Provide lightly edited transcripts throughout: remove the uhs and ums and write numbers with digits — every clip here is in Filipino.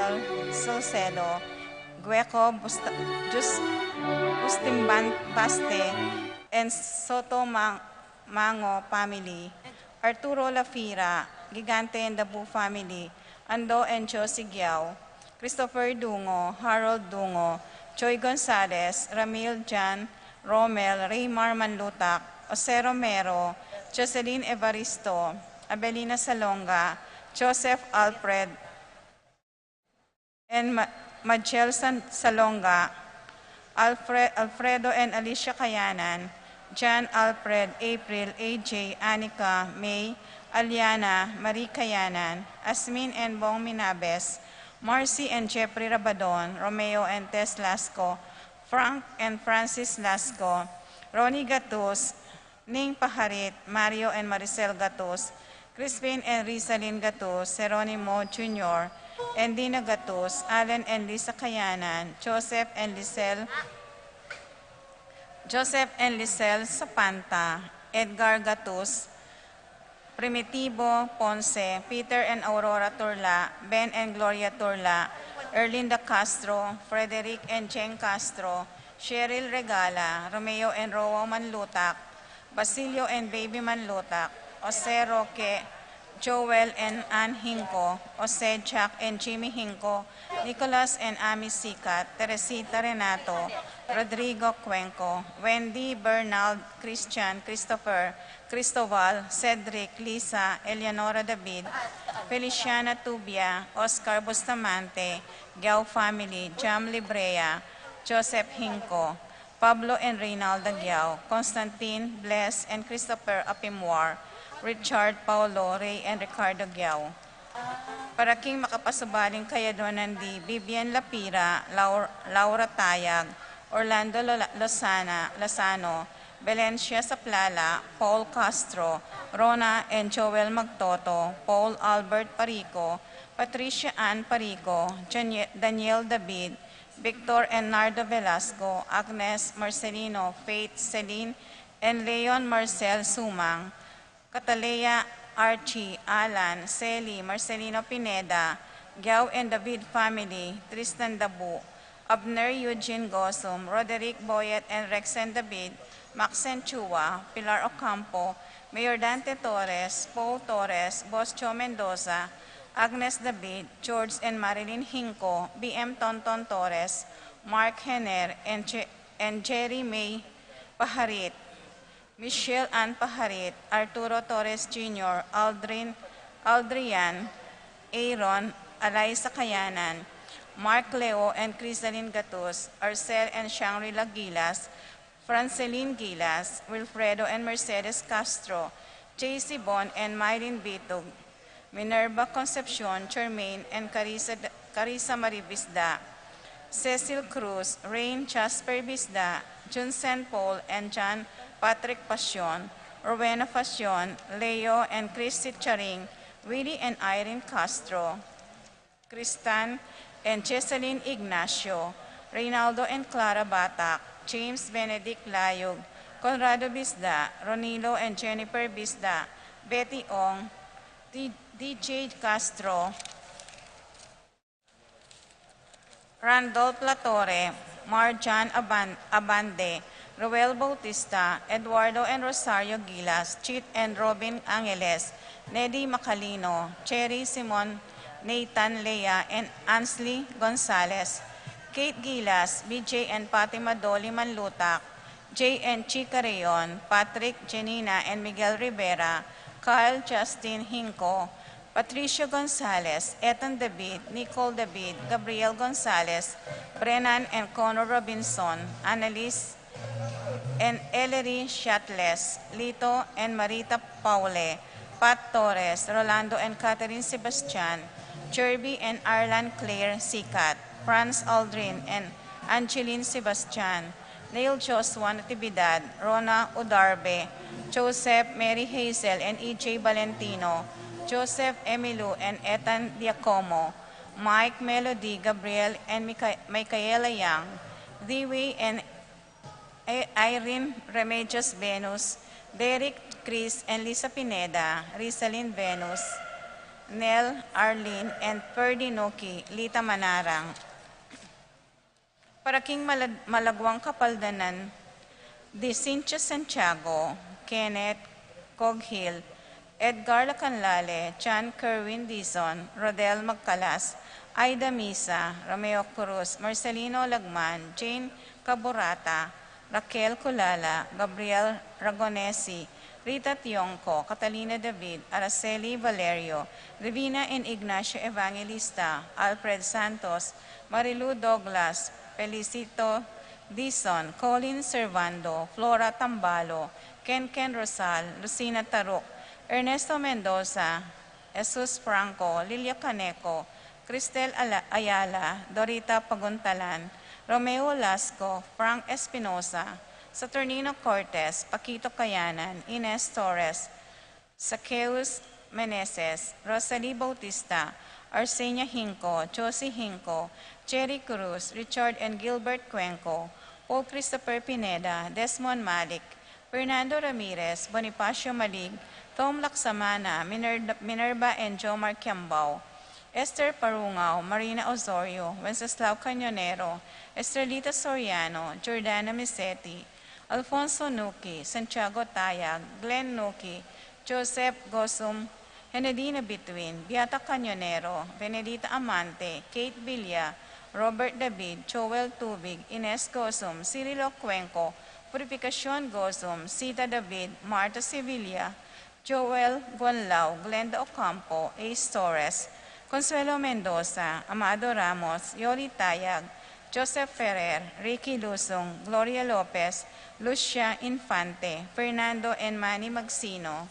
Gabriel Salcedo, Gueco Bustimbaste, and Soto Mango family, Arturo Lafira, Gigante and Dabu family, Ando and Josie Giao, Christopher Dungo, Harold Dungo, Joy Gonzalez, Ramil Jan, Romel, Raymar Manlutak, Jose Romero, Jocelyn Evaristo, Abelina Salonga, Joseph Alfred, and Majel Salonga, Alfredo and Alicia Kayanan, John Alfred, April, AJ, Anika, May, Aliana, Marie Kayanan, Asmin and Bong Minabes, Marcy and Jeffrey Rabadon, Romeo and Tess Lasco, Frank and Francis Lasco, Ronnie Gatus, Ning Paharit, Mario and Maricel Gatus, Crispin and Rizalyn Gatus, Jeronimo Jr., and Dina Gatus, Alan and Lisa Kayanan, Joseph and Lisel Sapanta, Edgar Gatus, Primitivo Ponce, Peter and Aurora Turla, Ben and Gloria Turla, Erlinda Castro, Frederick and Jen Castro, Cheryl Regala, Romeo and Roa Manlutak, Basilio and Baby Manlutak, Jose Roque, Joel and Ann Hinco, Jose Jack and Jimmy Hinco, Nicholas and Ami Sikat, Teresita Renato, Rodrigo Cuenco, Wendy, Bernald, Christian, Christopher, Cristoval, Cedric, Lisa, Eleonora David, Feliciana Tubia, Oscar Bustamante, Giao family, Jam Librea, Joseph Hinco, Pablo and Reynaldo Giao, Constantine, Bless, and Christopher Apimwar, Richard, Paulo, Ray, and Ricardo Giao. Para king makapasubaling kayadonan di Vivian Lapira, Laura Tayag, Orlando Lozano, Valencia Saplala, Paul Castro, Rona and Joel Magtoto, Paul Albert Parico, Patricia Ann Parico, Daniel David, Victor and Nardo Velasco, Agnes Marcelino, Faith Celine, and Leon Marcel Sumang, Catalea Archie, Alan, Celi, Marcelino Pineda, Giao and David family, Tristan Dabu, Abner Eugene Gosum, Roderick Boyet and Rexen David, Maxen Chua, Pilar Ocampo, Mayor Dante Torres, Paul Torres, Boscho Mendoza, Agnes David, George and Marilyn Hinco, BM Tonton Torres, Mark Henner, and Jerry May Paharit, Michelle Ann Paharit, Arturo Torres Jr., Aldrian, Aaron, Eliza Kayanan, Mark Leo and Crisaline Gatus, Arcel and Shangri-La Gilas, Franceline Gilas, Wilfredo and Mercedes Castro, J.C. Bon and Mylene Bitug, Minerva Concepcion, Charmaine and Carissa Marie Bisda, Cecil Cruz, Rain Jasper Bisda, Junsen Paul and John Patrick Passion, Rowena Passion, Leo and Christy Charing, Willie and Irene Castro, Kristan and Jesseline Ignacio, Reynaldo and Clara Batak, James Benedict Layog, Conrado Bisda, Ronilo and Jennifer Bisda, Betty Ong, DJ Castro, Randolph Latore, Marjan Abande, Roel Bautista, Eduardo and Rosario Gilas, Chit and Robin Angeles, Neddy Macalino, Cherry Simon, Nathan Lea, and Ansley Gonzalez, Kate Gilas, BJ and Fatima Dolly Manlutak, Jay and Chica Rayon, Patrick, Janina, and Miguel Rivera, Kyle Justin Hinco, Patricio Gonzalez, Ethan David, Nicole David, Gabriel Gonzalez, Brennan and Connor Robinson, Annalise and Ellery Shatles, Lito and Marita Paule, Pat Torres, Rolando and Catherine Sebastian, Jerby and Arlan Claire Sikat, Franz Aldrin and Angeline Sebastian, Neil Joshua Natividad, Rona Udarbe, Joseph, Mary Hazel and E.J. Valentino, Joseph Emilu and Ethan Diacomo, Mike Melody, Gabriel and Micaela Yang, Dewey and Irene Remedios Venus, Derek, Chris and Lisa Pineda, Rizalyn Venus, Nel Arlene, and Ferdy Noki, Lita Manarang. Para King Malagwang Kapaldanan, Di Cynthia Santiago, Kenneth Coghil, Edgar Lacanlale, Chan Kerwin Dizon, Rodel Magcalas, Aida Misa, Romeo Cruz, Marcelino Lagman, Jane Caborata, Raquel Culala, Gabriel Ragonesi, Rita Tionco, Catalina David, Araceli Valerio, Rivina and Ignacio Evangelista, Alfred Santos, Marilu Douglas, Felicito Dizon, Colin Servando, Flora Tambalo, Ken Rosal, Lucina Taruk, Ernesto Mendoza, Jesus Franco, Lilia Caneco, Cristel Ayala, Dorita Paguntalan, Romeo Lasco, Frank Espinosa, Saturnino Cortez, Paquito Cayanan, Ines Torres, Saqueus Meneses, Rosalie Bautista, Arsenia Hinco, Josie Hinco, Cherry Cruz, Richard and Gilbert Cuenco, Paul Christopher Pineda, Desmond Malik, Fernando Ramirez, Bonifacio Malig, Tom Laksamana, Minerva and Jomar Kiambao, Esther Parungaw, Marina Osorio, Wenceslao Cañonero, Estrelita Soriano, Jordana Misetti, Alfonso Nuki, Santiago Tayag, Glenn Nuki, Joseph Gosum, Henedina Bituin, Beata Cañonero, Benedita Amante, Kate Villa, Robert David, Joel Tubig, Ines Gosum, Cirilo Cuenco, Purificacion Gosum, Sita David, Marta Sevilla, Joel Gonlao, Glenda Ocampo, Ace Torres, Consuelo Mendoza, Amado Ramos, Yoli Tayag, Joseph Ferrer, Ricky Lusong, Gloria Lopez, Lucia Infante, Fernando and Manny Magsino.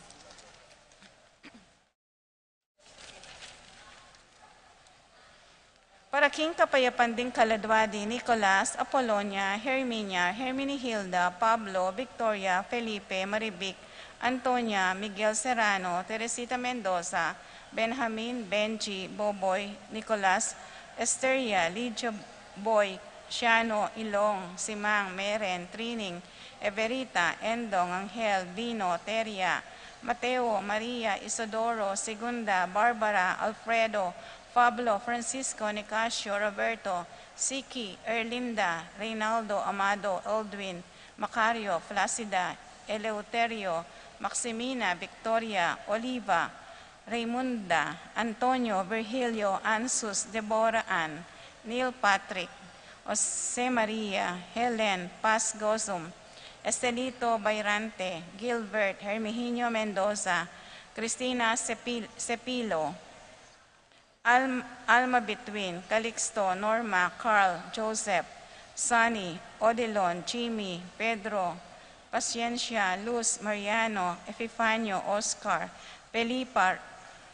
Para King Kapayapanding Kaladwadi, Nicolas, Apolonia, Herminia, Herminihilda, Pablo, Victoria, Felipe, Maribic, Antonia, Miguel Serrano, Teresita Mendoza, Benjamin, Benji, Boboy, Nicolas, Esteria, Lidia Boy, Shiano, Ilong, Simang, Meren, Trining, Everita, Endong, Angel, Vino, Teria, Mateo, Maria, Isidoro, Segunda, Barbara, Alfredo, Pablo, Francisco, Nicasio, Roberto, Siki, Erlinda, Reynaldo, Amado, Aldwin, Macario, Flacida, Eleuterio, Maximina, Victoria, Oliva, Raymunda, Antonio, Virgilio, Ansus, Deborah Ann, Neil Patrick, Jose Maria, Helen, Paz Gozum, Estelito Bayrante, Gilbert, Hermiginio Mendoza, Cristina Cepilo, Alma Between, Calixto, Norma, Carl, Joseph, Sonny, Odilon, Jimmy, Pedro, Paciencia, Luz, Mariano, Epifanio, Oscar, Felipa,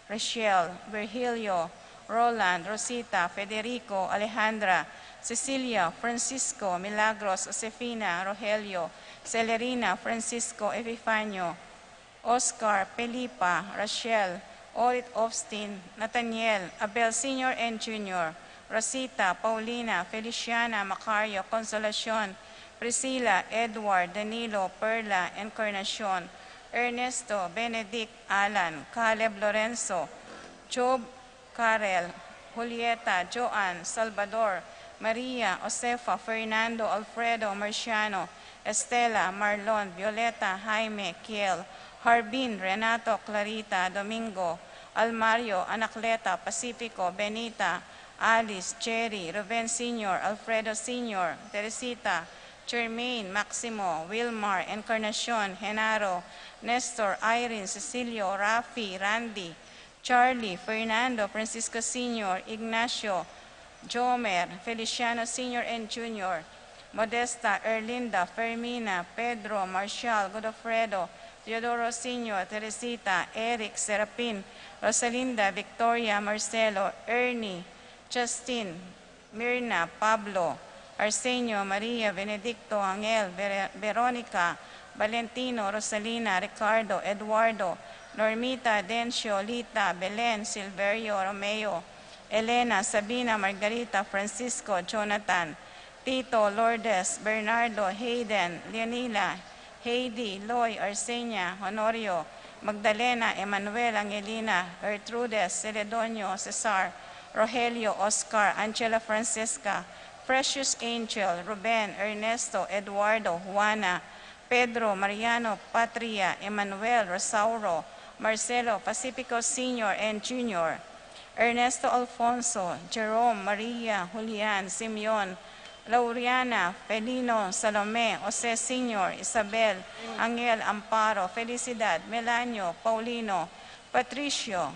Rachel, Virgilio, Roland, Rosita, Federico, Alejandra, Cecilia, Francisco, Milagros, Josefina, Rogelio, Celerina, Francisco, Epifanio, Oscar, Felipa, Rachel, Orit Austin, Nathaniel, Abel Sr. and Jr., Rosita, Paulina, Feliciana, Macario, Consolacion, Priscilla, Edward, Danilo, Perla, Encarnacion, Ernesto, Benedict, Alan, Caleb, Lorenzo, Job, Karel, Julieta, Joan, Salvador, Maria, Josefa, Fernando, Alfredo, Marciano, Estela, Marlon, Violeta, Jaime, Kiel, Harbin, Renato, Clarita, Domingo, Almario, Anacleta, Pacifico, Benita, Alice, Jerry, Ruben Sr., Alfredo Sr., Teresita, Jermaine, Maximo, Wilmar, Encarnacion, Genaro, Nestor, Irene, Cecilio, Rafi, Randy, Charlie, Fernando, Francisco Sr., Ignacio, Jomer, Feliciano Sr. and Jr., Modesta, Erlinda, Fermina, Pedro, Marcial, Godofredo, Teodoro Sr., Teresita, Eric, Serapin, Rosalinda, Victoria, Marcelo, Ernie, Justin, Mirna, Pablo, Arsenio, Maria, Benedicto, Angel, Veronica, Valentino, Rosalina, Ricardo, Eduardo, Normita, Dencio, Lita, Belen, Silverio, Romeo, Elena, Sabina, Margarita, Francisco, Jonathan, Tito, Lourdes, Bernardo, Hayden, Leonila, Heidi, Loy, Arsenia, Honorio, Magdalena, Emanuel, Angelina, Gertrudes, Celedonio, Cesar, Rogelio, Oscar, Angela Francesca, Precious Angel, Ruben, Ernesto, Eduardo, Juana, Pedro, Mariano, Patria, Emmanuel, Rosauro, Marcelo, Pacifico Sr. and Jr., Ernesto Alfonso, Jerome, Maria, Julian, Simeon, Lauriana, Felino, Salome, Jose Sr., Isabel, Angel, Amparo, Felicidad, Melanio, Paulino, Patricia,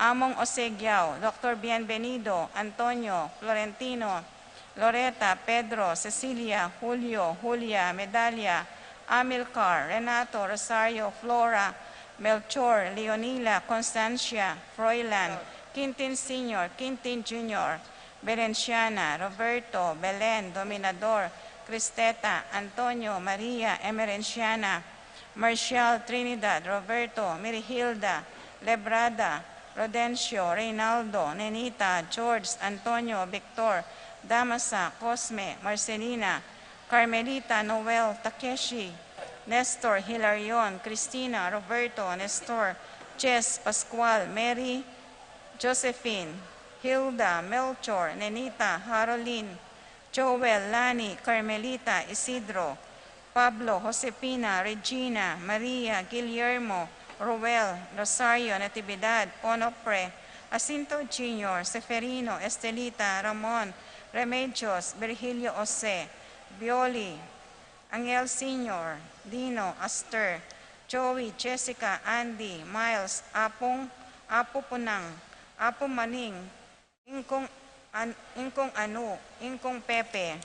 Among Osegiao, Dr. Bienvenido, Antonio, Florentino, Loreta, Pedro, Cecilia, Julio, Julia, Medalia, Amilcar, Renato, Rosario, Flora, Melchor, Leonila, Constancia, Froilan, Quintin Sr., Quintin Jr., Belenciana, Roberto, Belen, Dominador, Cristeta, Antonio, Maria, Emerenciana, Marcial, Trinidad, Roberto, Mirihilda, Lebrada, Rodencio, Reynaldo, Nenita, George, Antonio, Victor, Damasa, Cosme, Marcelina, Carmelita, Noel, Takeshi, Nestor, Hilarion, Cristina, Roberto, Nestor, Jess, Pascual, Mary, Josephine, Hilda, Melchor, Nenita, Haroline, Joel, Lani, Carmelita, Isidro, Pablo, Josepina, Regina, Maria, Guillermo, Ruel, Rosario, Natividad, Ponopre, Jacinto Jr., Seferino, Estelita, Ramon, Remedios, Virgilio Jose, Bioli, Angel Sr., Dino, Aster, Joey, Jessica, Andy, Miles, Apo Punang, Apo Maning, Ingkong Anu, Ingkong Pepe.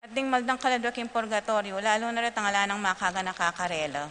At ding maldang kaladwaking purgatorio, lalo na rin ang ala ng makaga nakakarelo.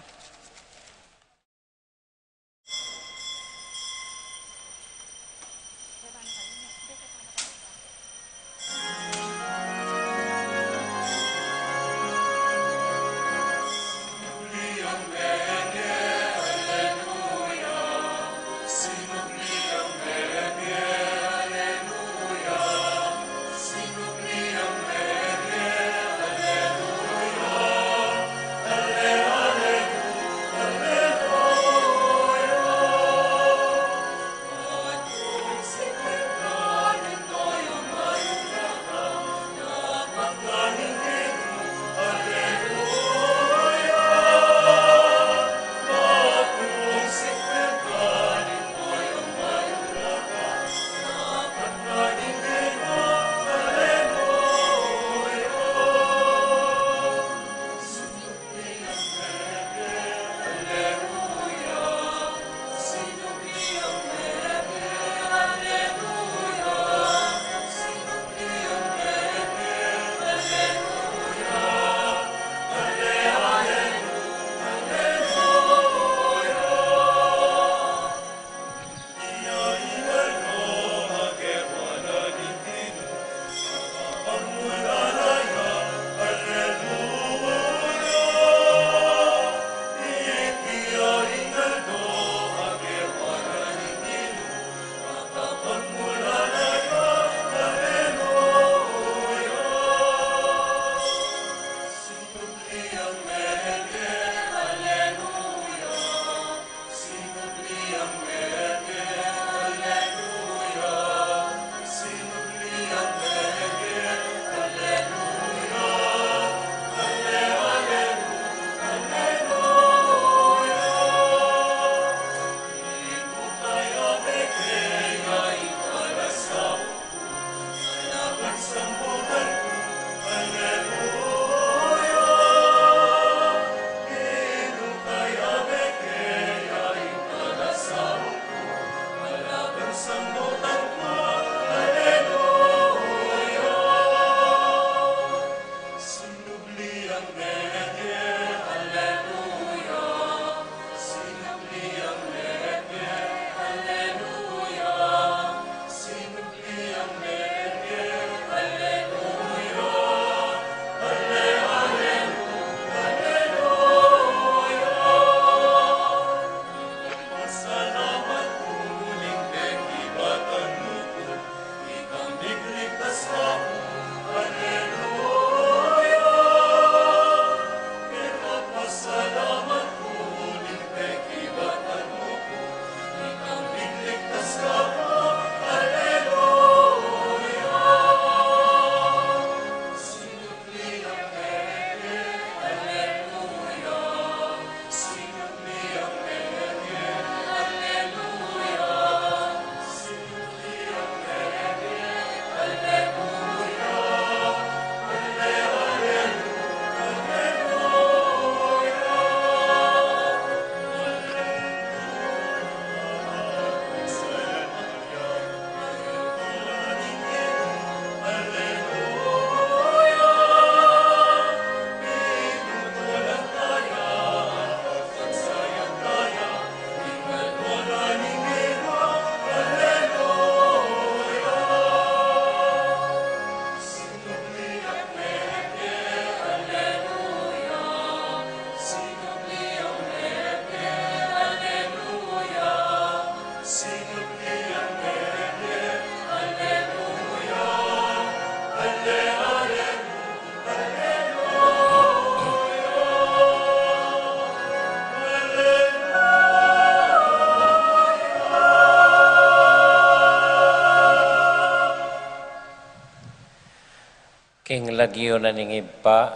King lagyo na ningibpa,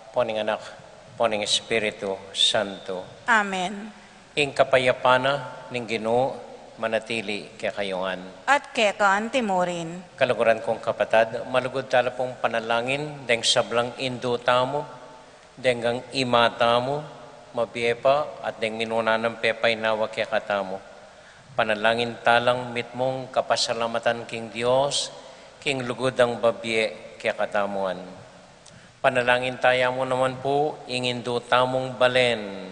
poning anak, poning Espiritu Santo. Amen. Ing kapayapana ning Ginoo manatili kay kayongan. At kekaan timurin. Kaluguran kong kapatad, malugod tala pong panalangin, deng sablang induta mo, dengang imata mo, mabiepa, at deng minuna ng pepay nawa kay katamo. Panalangin talang mitmong kapasalamatan king Dios, king lugod ang babye kay katamuan. Panalangin tayo mo naman po, ingindo tamong balen,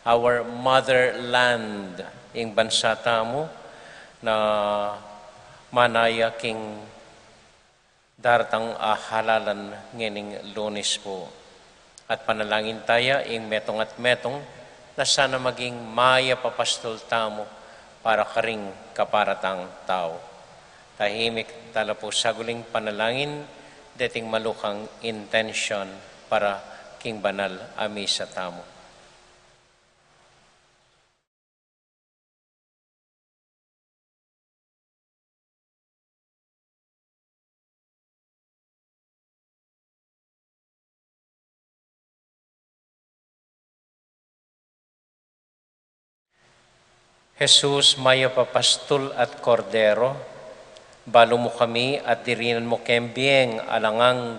our motherland, ing bansa tamo, na manaya king daratang halalan ngening Lunes po. At panalangin tayo, ing metong at metong, na sana maging maya papastol tamo, para karing kaparatang tao. Tahimik tala po saguling panalangin, dating malukang intention para king banal ami sa tamo. Jesus, maya papastol at kordero, balo mo kami at dirinan mo kembiyeng alangang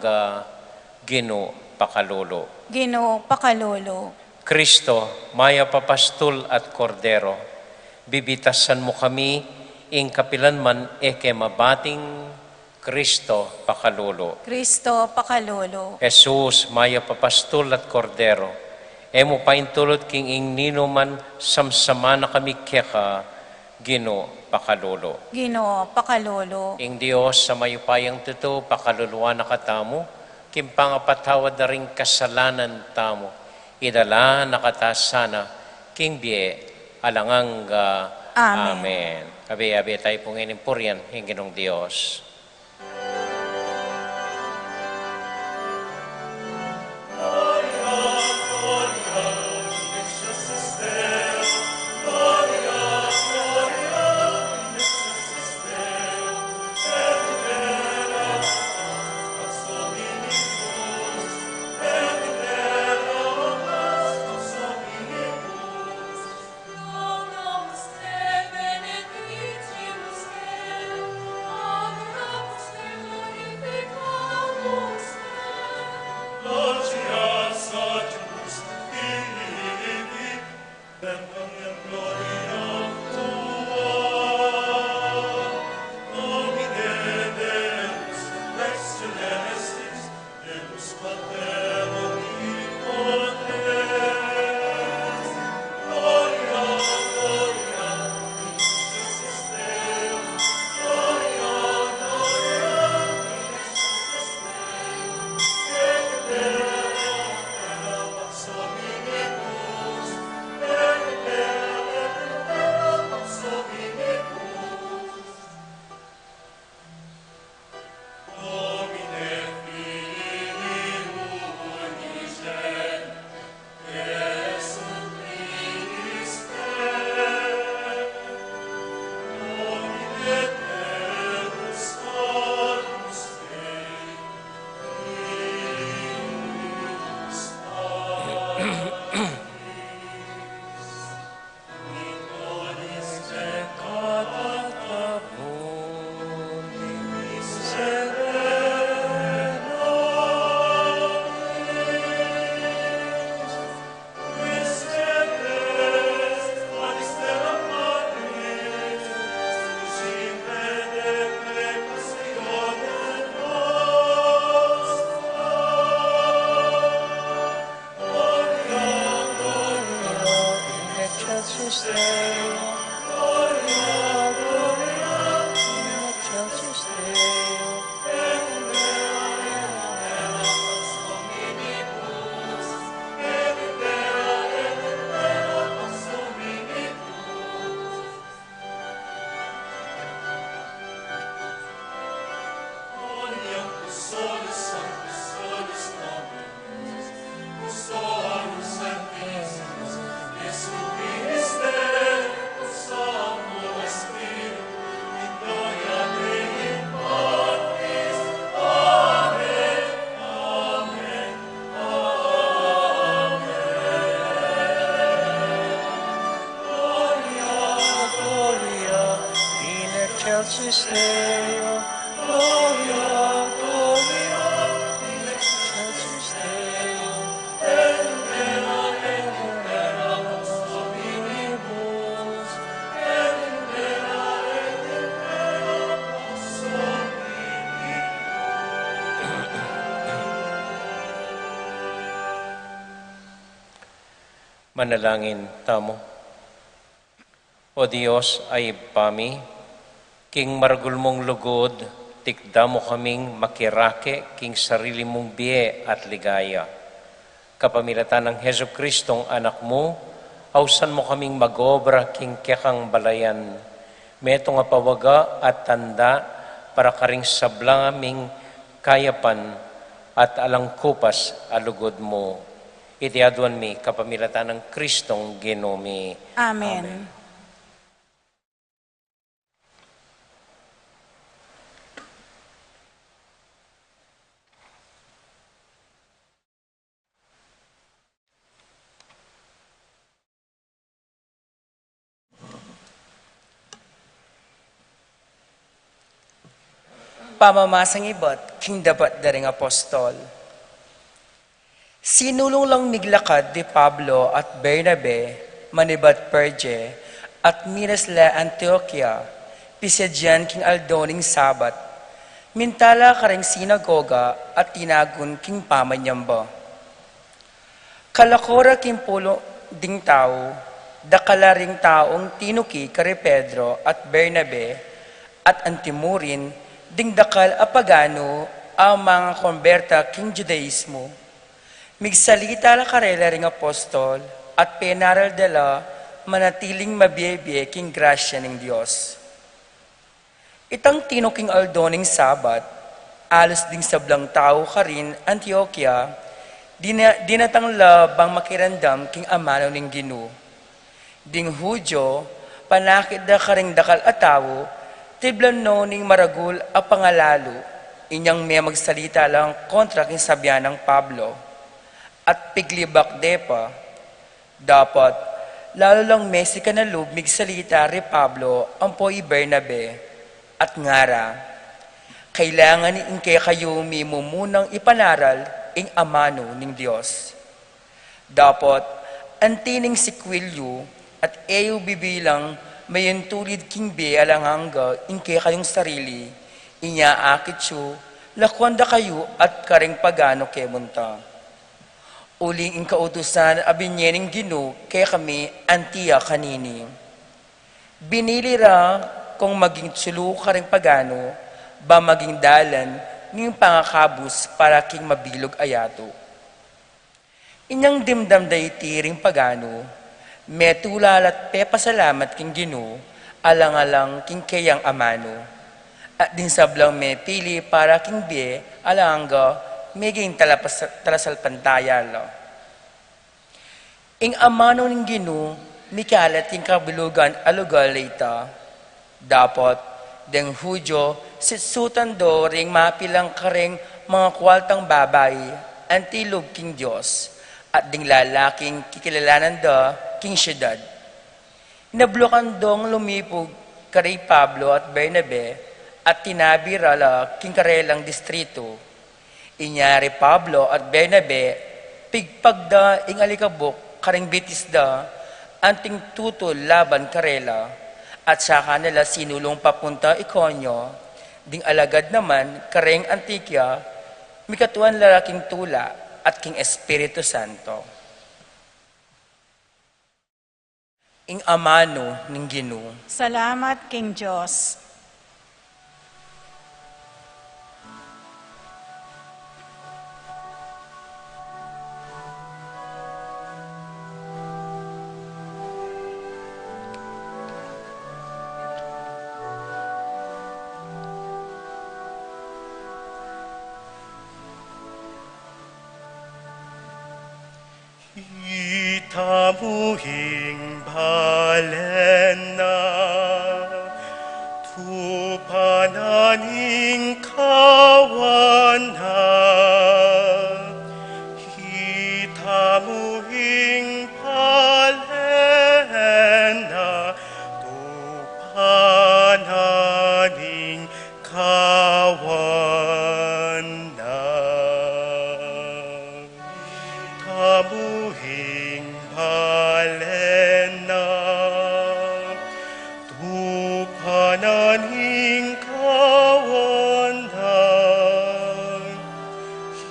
Ginoo pakalolo. Ginoo pakalolo. Kristo, maya papastol at kordero, bibitasan mo kami ing kapilanman eke mabating Kristo pakalolo. Kristo pakalolo. Jesus, maya papastol at kordero, emo paintulot king ing nino man samsama na kami keka Ginoo pakalolo. Ginoo pakalolo. Ing Dios sa mayupayang tuto pakaluluwa na katamo, kimpangapatawad na ring kasalanan tamo, idala nakatasana king bie alangang Amen. Amen. Abi-abi tayo pong inimpuryan ing Ginoong Dios. Deo, gloria Deo, in excelsis Deo, et in vera hominibus, et in vera Manalangin tamo. O Diyos ay pami, king maragul mong lugod, tikda mo kaming makirake, king sarili mong biye at ligaya. Kapamilatan ng Heso Kristong anak mo, ausan mo kaming magobra, king kekang balayan. Meto nga pawaga at tanda, para karing sablang aming kayapan at alang kupas alugod mo. Itiaduan mi kapamilatan ng Kristong Ginomi. Amen. Pamamasang iba't king dapat daring apostol. Sinulong lang miglakad di Pablo at Bernabe, manibat Perge, at minas la Antioquia, pisadyan king aldoning sabat, mintala kareng sinagoga at tinagun king pamanyamba. Kalakora king pulo ding tao, dakalaring taong tinuki kare Pedro at Bernabe, at antimurin, ding dakal apagano ang mga konberta king Judaismo. Migsalita la karela ring apostol at penaral dala manatiling mabiyebe king grasya ng Diyos. Itang tinuking aldoning sabat, alos ding sablang tao ka rin Antioquia, dinatang labang makirandam king amano ng Ginu. Ding Hudyo, panakit da karing dakal atawo, tiblan no ning maragul a pangalalo, inyang may magsalita lang kontra king sabyan ng Pablo. At piglibak depa, dapat lalo lang Messi ka na loob migsalita ri Pablo ang po'y Bernabe at ngara. Kailangan in kay kayo mo munang ipanaral ing amano ng Diyos. Dapat antining si Quilyo at eyo bibilang mayon tulid king be alanganga in kay kayong sarili, inya akit siyo, lakwanda kayo at karing pagano kemunta. Uling in kautusan abinyening Ginu kay kami antiya kanini. Binili ra kung maging tsulu karing pagano, ba maging dalan ng pangakabus para king mabilog ayato. Inyang dimdam day tiring pagano, metulal at pepasalamat king Ginu, alang-alang king kayang amano. At din sablang may pili para king be, alangga, meging talasal pantayalo. Ing amano ng Ginu, mikalat king kabilugan alugal ita. Dapat, deng Hudyo, sitsutan do ring mapilang karing mga kwaltang babay, antilog king Diyos, at ding lalaking kikilalanan da king syudad. Nablokan dong lumipog kay Pablo at Bernabe at tinabirala king karelang distrito. Inyari Pablo at Bernabe pigpagda ing alikabok karing bitis da anting tutol laban karela at saka nila sinulong papunta Iconio ding alagad naman karing Antiquia mikatuan lalaking tula at king Espiritu Santo. Ing amano ng Ginu. Salamat, King Diyos. Itamuhing balena, tupananing kawana, itamuhing balena, tupananing kawan na kamuhing balena tupananing kawan na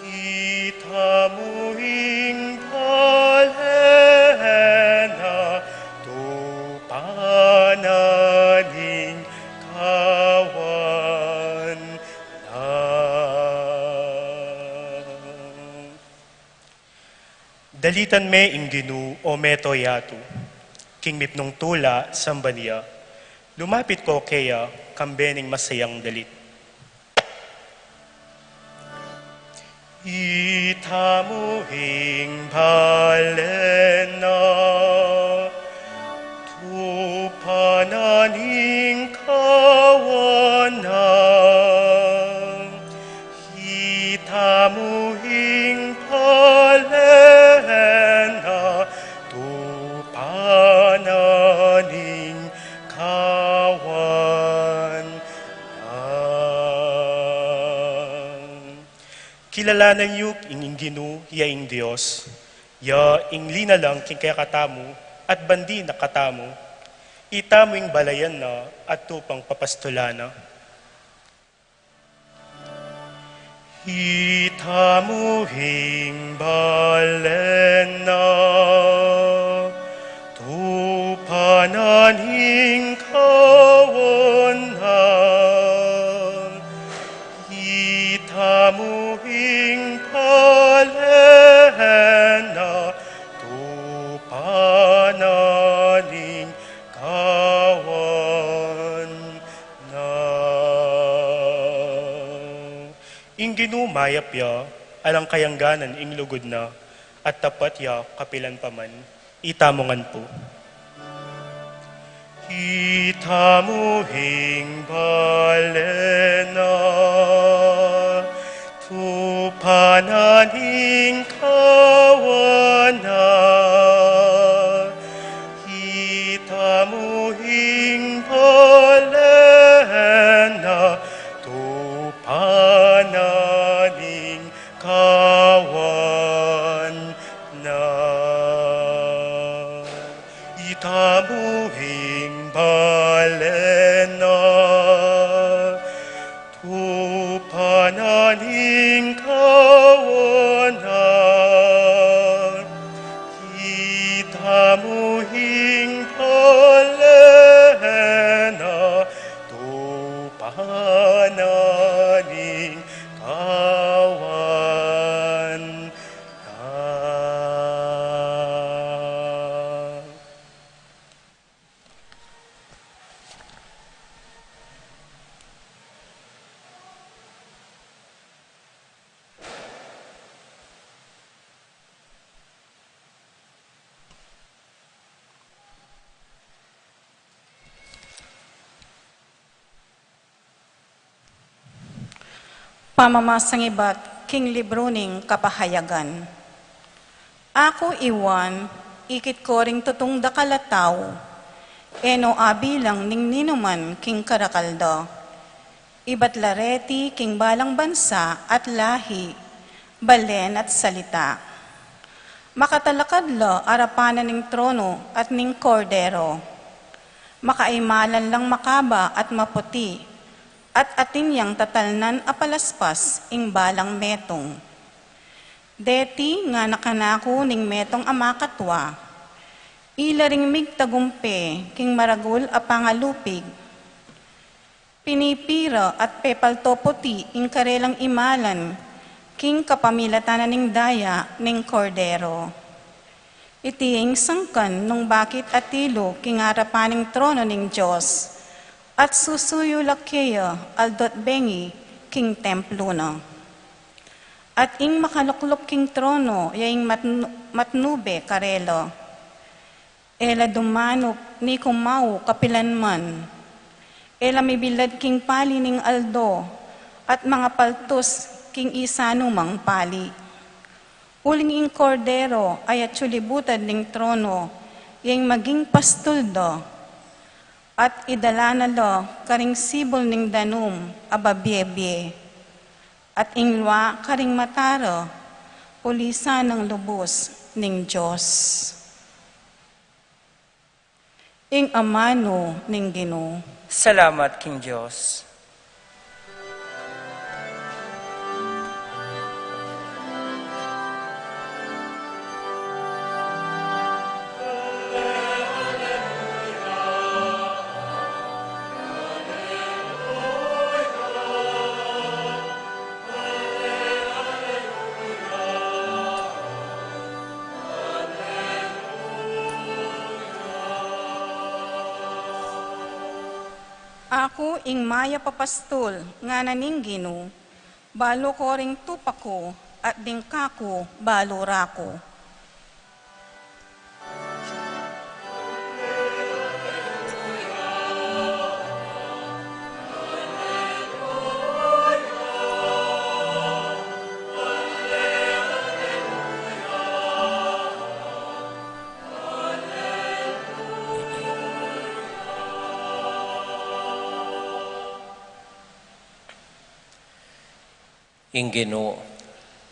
hitamuhing balena tupananing kawan na. Dalitan me ingginu o meto yatu, king mipnong tula sambania, lumapit ko kaya kambening masayang dalit. Itamuhing balena, tupananing kawanan, itamuhing balena, tupananing kawanan. Kilalanan yu ing ginu ya ing Dios, ya ing linalang king kaya katamu at bandi na katamu, itamu ing balayan na at tupang papastulana. Itamuhing balena, tupananing kawanan, itamuhing balena, tupananing kawan na. Ing ginumayap ya, alang kayangganan ing lugod na, at tapat ya kapilan paman, itamongan po. Itamuhing balena, tupananing kawanan, itamuhing balena, tupananing kawan na. Itamuhing balena, tupananing kawanan, itamuhing balena, tupananing kawan na. Pamamasang iba't king libro ning kapahayagan. Ako iwan, ikit ko ring tutong dakalataw, eno abilang ning ninuman king karakalda. Iba't lareti king balang bansa at lahi, balen at salita. Makatalakadla arapanan ning trono at ning kordero. Makaimalan lang makaba at maputi, at atin yang tatalnan apalaspas ing balang metong. Deti nga nakanako ning metong amakatwa, ilaring migtagumpe king maragul a pangalupig. Pinipira at pepalto puti ing karelang imalan, king kapamilatanan ning daya ning kordero. Itiing sangkan nung bakit atilo king harapaning trono ning Diyos, at susuyo lakaya aldot bengi king templo na. At ing makaluklok king trono yaing matnube karelo. Ela dumanop ni kumau kapilanman. Ela mibilad king pali ning aldo at mga paltos king isano mang pali. Uling ing kordero ay at sulibutad ning trono yaing maging pastuldo. at idala na lo karing sibol ning danum ababyebye, at ingwa karing mataro, pulisan ng lubos ning Diyos. Ing amano ning Ginoo. Salamat king Diyos. Ako ing maya papastol nga naning Ginoo, balo ko ring tupako at dingkako balo rako. Ing Ginoo,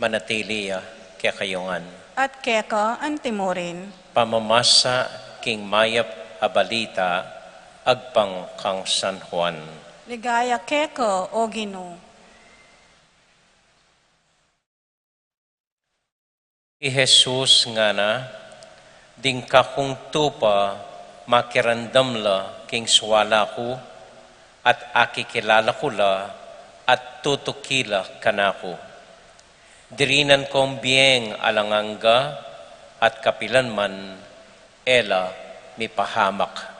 manatiliya kaya kayungan. At keka antimurin, Pamamasa king mayap abalita, agpang kang San Juan. ligaya keka o Ginoo. I Jesus nga na, ding kakong tupa, makirandam la king swala ko, at akikilala ko la, at tutukila kanako. Dirinan kong biyeng alanganga, at kapilan man, ela mipahamak.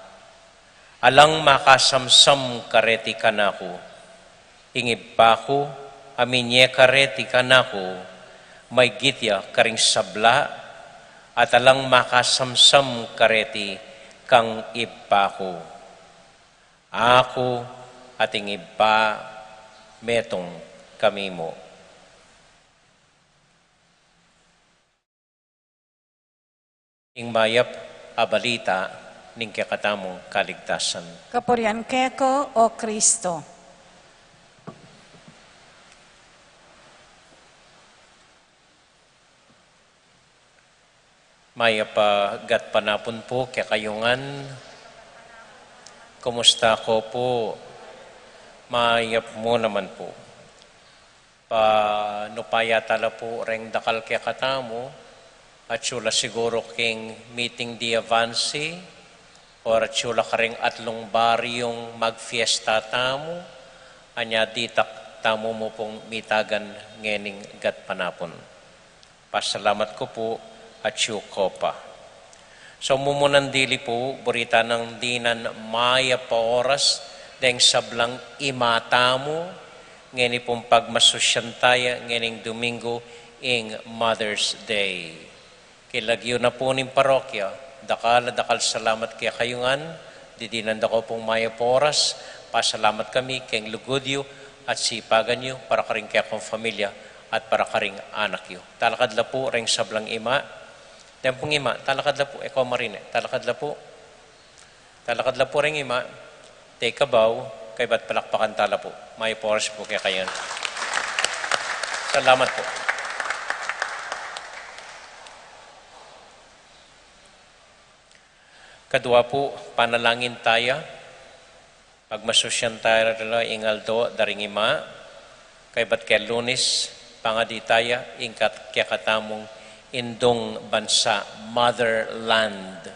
Alang makasamsam kareti kanako, ingib pa ko, aminye kareti kanako, may gitya karing sabla, at alang makasamsam kareti kang ibpa ko. Ako ating ibpa, metong kami mo. Ing mayap abalita ning kakatamong kaligtasan. Kapurian keko o Kristo. Mayap gat panapon po kaya kayungan. Kumusta ko po? Mayap mo naman po. Nupaya tala po reng dakal kaya katamo at sula siguro king meeting di avansi or at sula ka ring atlong baryong magfiesta tamo anya ditak tamo mo pong mitagan ngening gat panapon. Pasalamat ko po at syuko pa. So mumunan dili po, burita ng dinan maya pa oras deng sablang imata mo, ngeni pong pagmasusyantaya, ngening Domingo, ing Mother's Day. Kilagyo na po ning parokya, dakal salamat kaya kayungan, didinan ko pong maya po oras, pasalamat kami keng lugudyo at sipagan nyo para karing kaya kong familia at para karing anak nyo. Talakad la po ring sablang ima, dahil pong ima, talakad la po, ikaw marine, talakad la po ring ima, take a bow, kay ba't palakpakan tala po. May poros po kaya kayan. Salamat po. Kadua po, panalangin tayo. Pagmasusyan tayo rila ingaldo daring ima, kay ba't kay Lunes, pangadi tayo, ingkat kaya katamong indong bansa, motherland.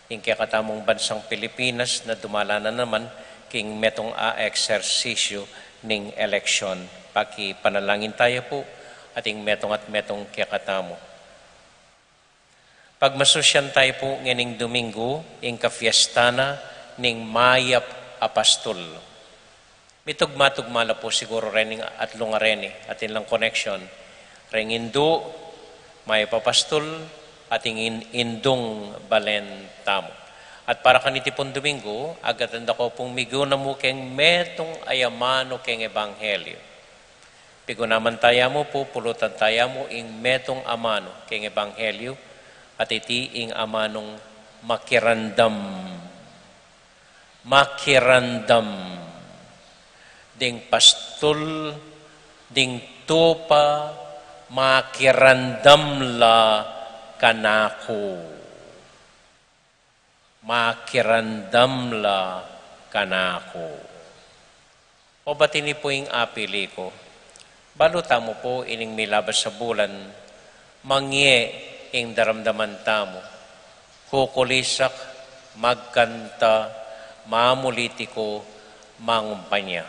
Ing kaya katamong bansang Pilipinas na dumala na naman king metong eksersisyo ning eleksyon. Paki panalangin tayo po ating metong at metong kaya katamo. Pagmasusyan tayo po ngening Domingo, ing kafiestana ning mayap apastol. Mitugma-tugmala po siguro rin at lungareni atin lang connection. Ring Indo, mayap apastol, ating indong balen tamo. At para kanitipon Domingo, agatanda ko pong migo na mo keng metong ayamano keng ebanghelyo. Pigo naman tayo mo po, pulutan tayo mo ing metong amano keng ebanghelyo at iti ing amanong makirandam. makirandam, ding pastol, ding tupa, makirandam la kanako. Makirandam la kanako. O ba't ini po yung apili ko? Baluta mo po ining milabas sa bulan, mangye ing daramdaman tamo, kukulisak, magkanta, mamulitiko, mangumpanya.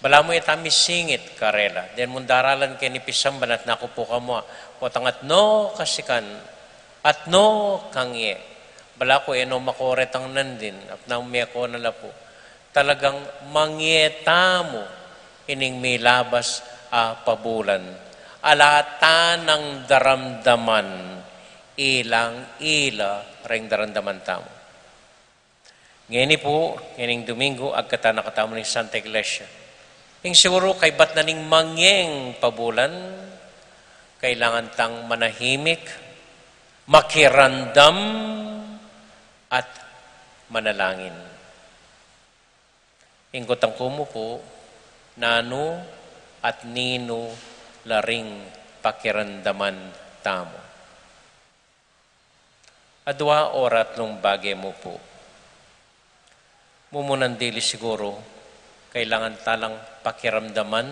Bala mo itami singit, karela. Den mundaralan kay ni pisamban at naku po ka mo, potang at no kasikan, at no kangye. Bala ko eno makoret ang nandin, at naumya ko na po. Talagang mangyeta mo ining milabas pabulan. Alata ng daramdaman, ilang ila ring daramdaman tamo. Ngayon po, ngayon Domingo, agkata nakatamo ng Santa Iglesia. Yung siguro kay ba't na ning mangyeng pabulan, kailangan tang manahimik, makirandam, at manalangin. Ingkotang kumo po, nano at nino laring pakirandaman tamo. Adwa orat nung bagay mo po. Mumunandili siguro, kailangan talang pakiramdaman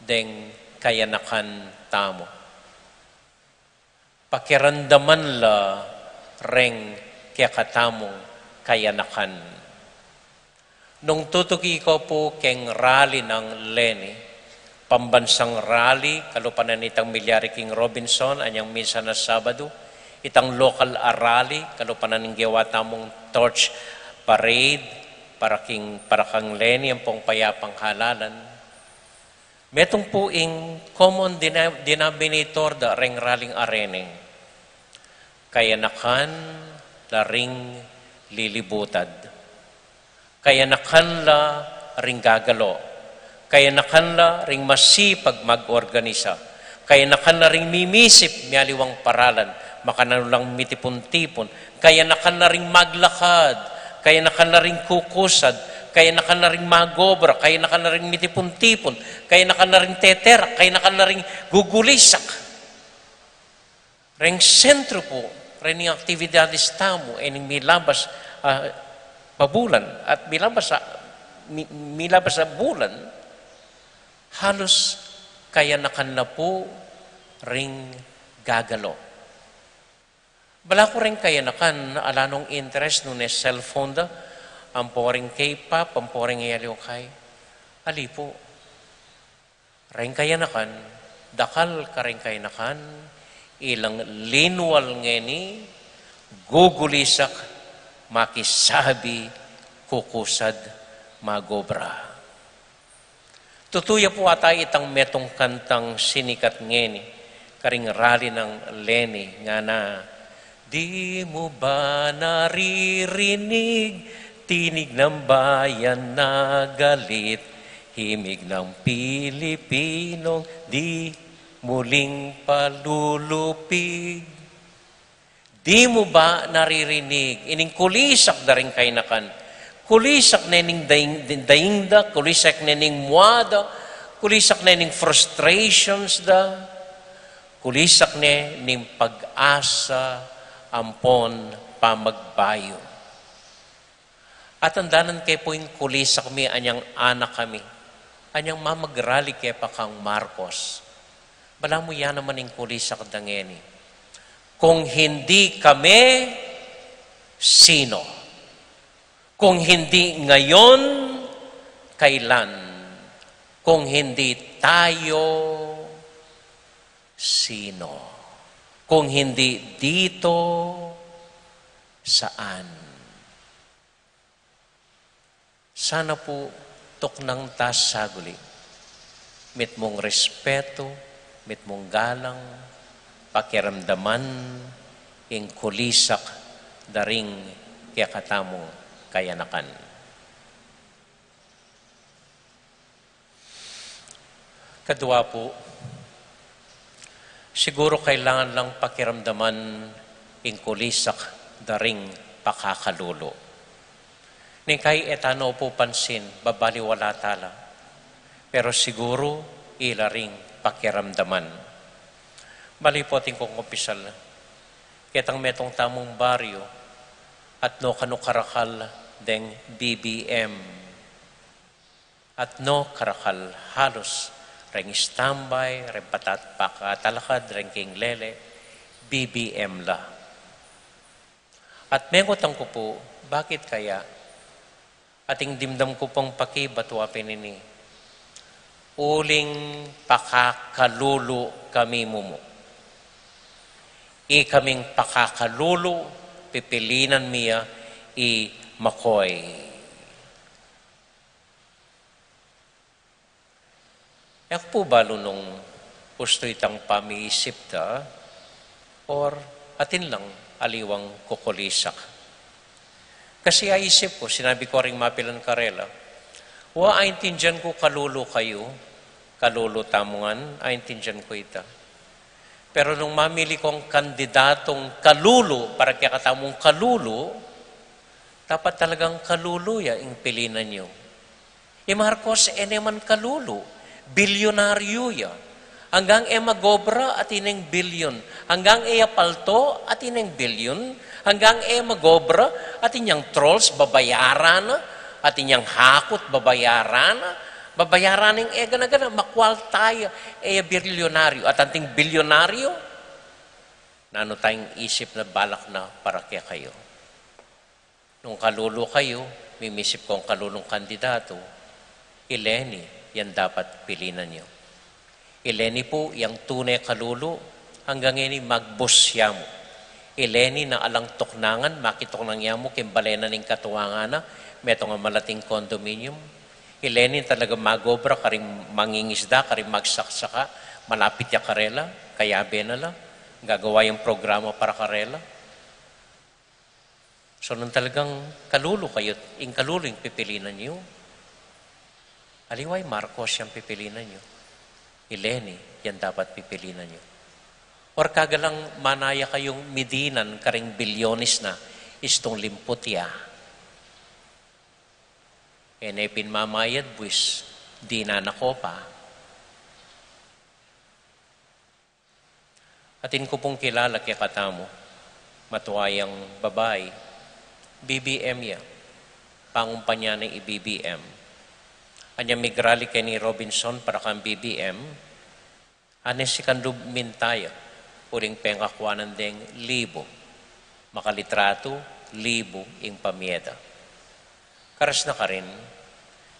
deng kayanakan tamo. Pakiramdaman la reng kaya katamong kayanakan. Nung tutuki ko po keng rally ng Leni, pambansang rally, kalupanan itang Milyari King Robinson, anyang misa na Sabado, itang local rally, kalupanan ng gawa tamong torch parade, para kang Leni, ang pong payapang halalan. Metong po ing common denominator da ring rallying areneng. Kayanakan la ring lilibutad. Kayanakan la ring gagalo. Kayanakan la ring masipag mag-organisa. Kayanakan la ring mimisip mialiwang paralan. Makanalang mitipon-tipon. Kayanakan la ring maglakad. Kayanakan la ring kukusad. Kayanakan la ring magobra. Kayanakan la ring mitipon-tipon. Kayanakan la ring tetera. Kayanakan la ring gugulisak. Ring sentro po, ring aktibidades tamo, ening milabas pabulan, at milabas sa bulan, halos kayanakan na po ring gagalo. Bala ko rin kayanakan, alanong interest nun es cellphone da, ang poring K-pop, ang poring yaliw kay, ali po. Ring kayanakan, dakal ka rin kayanakan, ilang linwal ngeni, gugulisak, makisabi, kukusad, magobra. Tutuya po ata itang metong kantang sinikat ngeni, karing rally ng Leni, nga na, di mo ba naririnig, tinig ng bayan na galit, himig ng Pilipinong di muling palulupig. Di mo ba naririnig? Ining kulisak da rin kaynakan. Kulisak na ining daingda, kulisak na ining muada, kulisak na ining frustrations da, kulisak na ining pag-asa, ampon, pamagbayo. At andanan kay po yung kulisak mi, anyang anak kami, anyang mamagrali kay pa kang Marcos. Bala mo yan naman yung kulisak dangeni. Kung hindi kami, sino? Kung hindi ngayon, kailan? Kung hindi tayo, sino? Kung hindi dito, saan? Sana po tuknang tas saguli. Mit mong respeto, mit mong galang, pakiramdaman, ing kulisak, daring kaya katamong kayanakan. Kadua po, siguro kailangan lang pakiramdaman ing kulisak, daring pakakalulo. Ni kay etano po pansin, babaliwala tala. Pero siguro, ilaring pakiramdaman. Malipotin kong opisal, kitang metong tamong baryo, at no kanukarakal deng BBM. At no karakal halos reng standby, reng patat pakatalakad, reng king lele, BBM la. At mengotang ko po, bakit kaya ating dimdam ko pong pakibatwapin ini? Uling pakakalulu kami mumu. Kaming pakakalulu, pipilinan miya i makoy. Ako po balo nung gusto itang pamiisip ta or atin lang aliwang kukulisak. Kasi aisip ko, sinabi ko rin mapilan karela, wa aintindihan ko kalulu kayo, kalulu tamungan, aintindihan ko ita. Pero nung mamili kong kandidatong kalulu, para kaya katamong kalulu, dapat talagang kalulu ya ang pilinan nyo. Marcos, eneman kalulu, bilyonaryo ya. Hanggang magobra at ineng bilyon. Hanggang palto at ineng bilyon. Hanggang magobra at inyang trolls babayaran at inyang hakot babayaran. Babayaran ng gana-gana, makwal tayo, bilyonaryo. At anting bilyonaryo, nano tayong isip na balak na para kaya kayo. Nung kalulo kayo, mimisip ko ang kalulong kandidato, Ileni, yan dapat pilinan nyo. Ileni po, yung tunay kalulo, hanggang ini magbusya mo. Ileni na alang tuknangan, makitoknang yamo, kimbalena ng katuwangan na, meto nga malating condominium. Ileni talaga magobra, karing mangingisda, karing magsaksaka, malapit ya karela, kaya benala, gagawa yung programa para karela. So nung talagang kalulo kayo, yung kalulo yung pipilinan nyo. Aliway Marcos yung pipilinan nyo. Ileni, yan dapat pipilinan nyo. Or kagalang manaya kayong midinan, karing bilyonis na, istong limputya. Pinmamayad buwis, di na nako pa. Atin ko pong kilala kaya katamo, matuwayang babae, BBM ya, pangumpanya ng i-BBM. Anya migrali kay ni Robinson para kang BBM, anes si kandub mintaya, uling pengakwanan deng libo, makalitrato, libo ing pamieda. Karas na ka rin,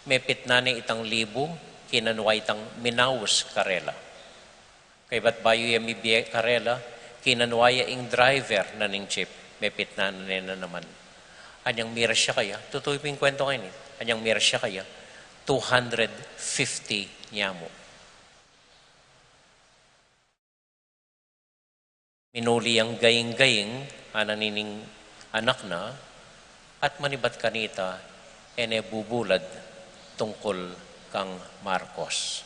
may pitnani itang libo, kinanuwa itang minawus karela. Kay ba't bayo yung mibiye karela, kinanuwa ing driver na ning chip, may pitnani na naman. Anyang mira siya kaya, tutuloy po yung kwento kayo anyang mira siya kaya, 250 nyamo. Minuli ang gaying-gaying, ananining anak na, at manibat kanita, bubulad tungkol kang Marcos.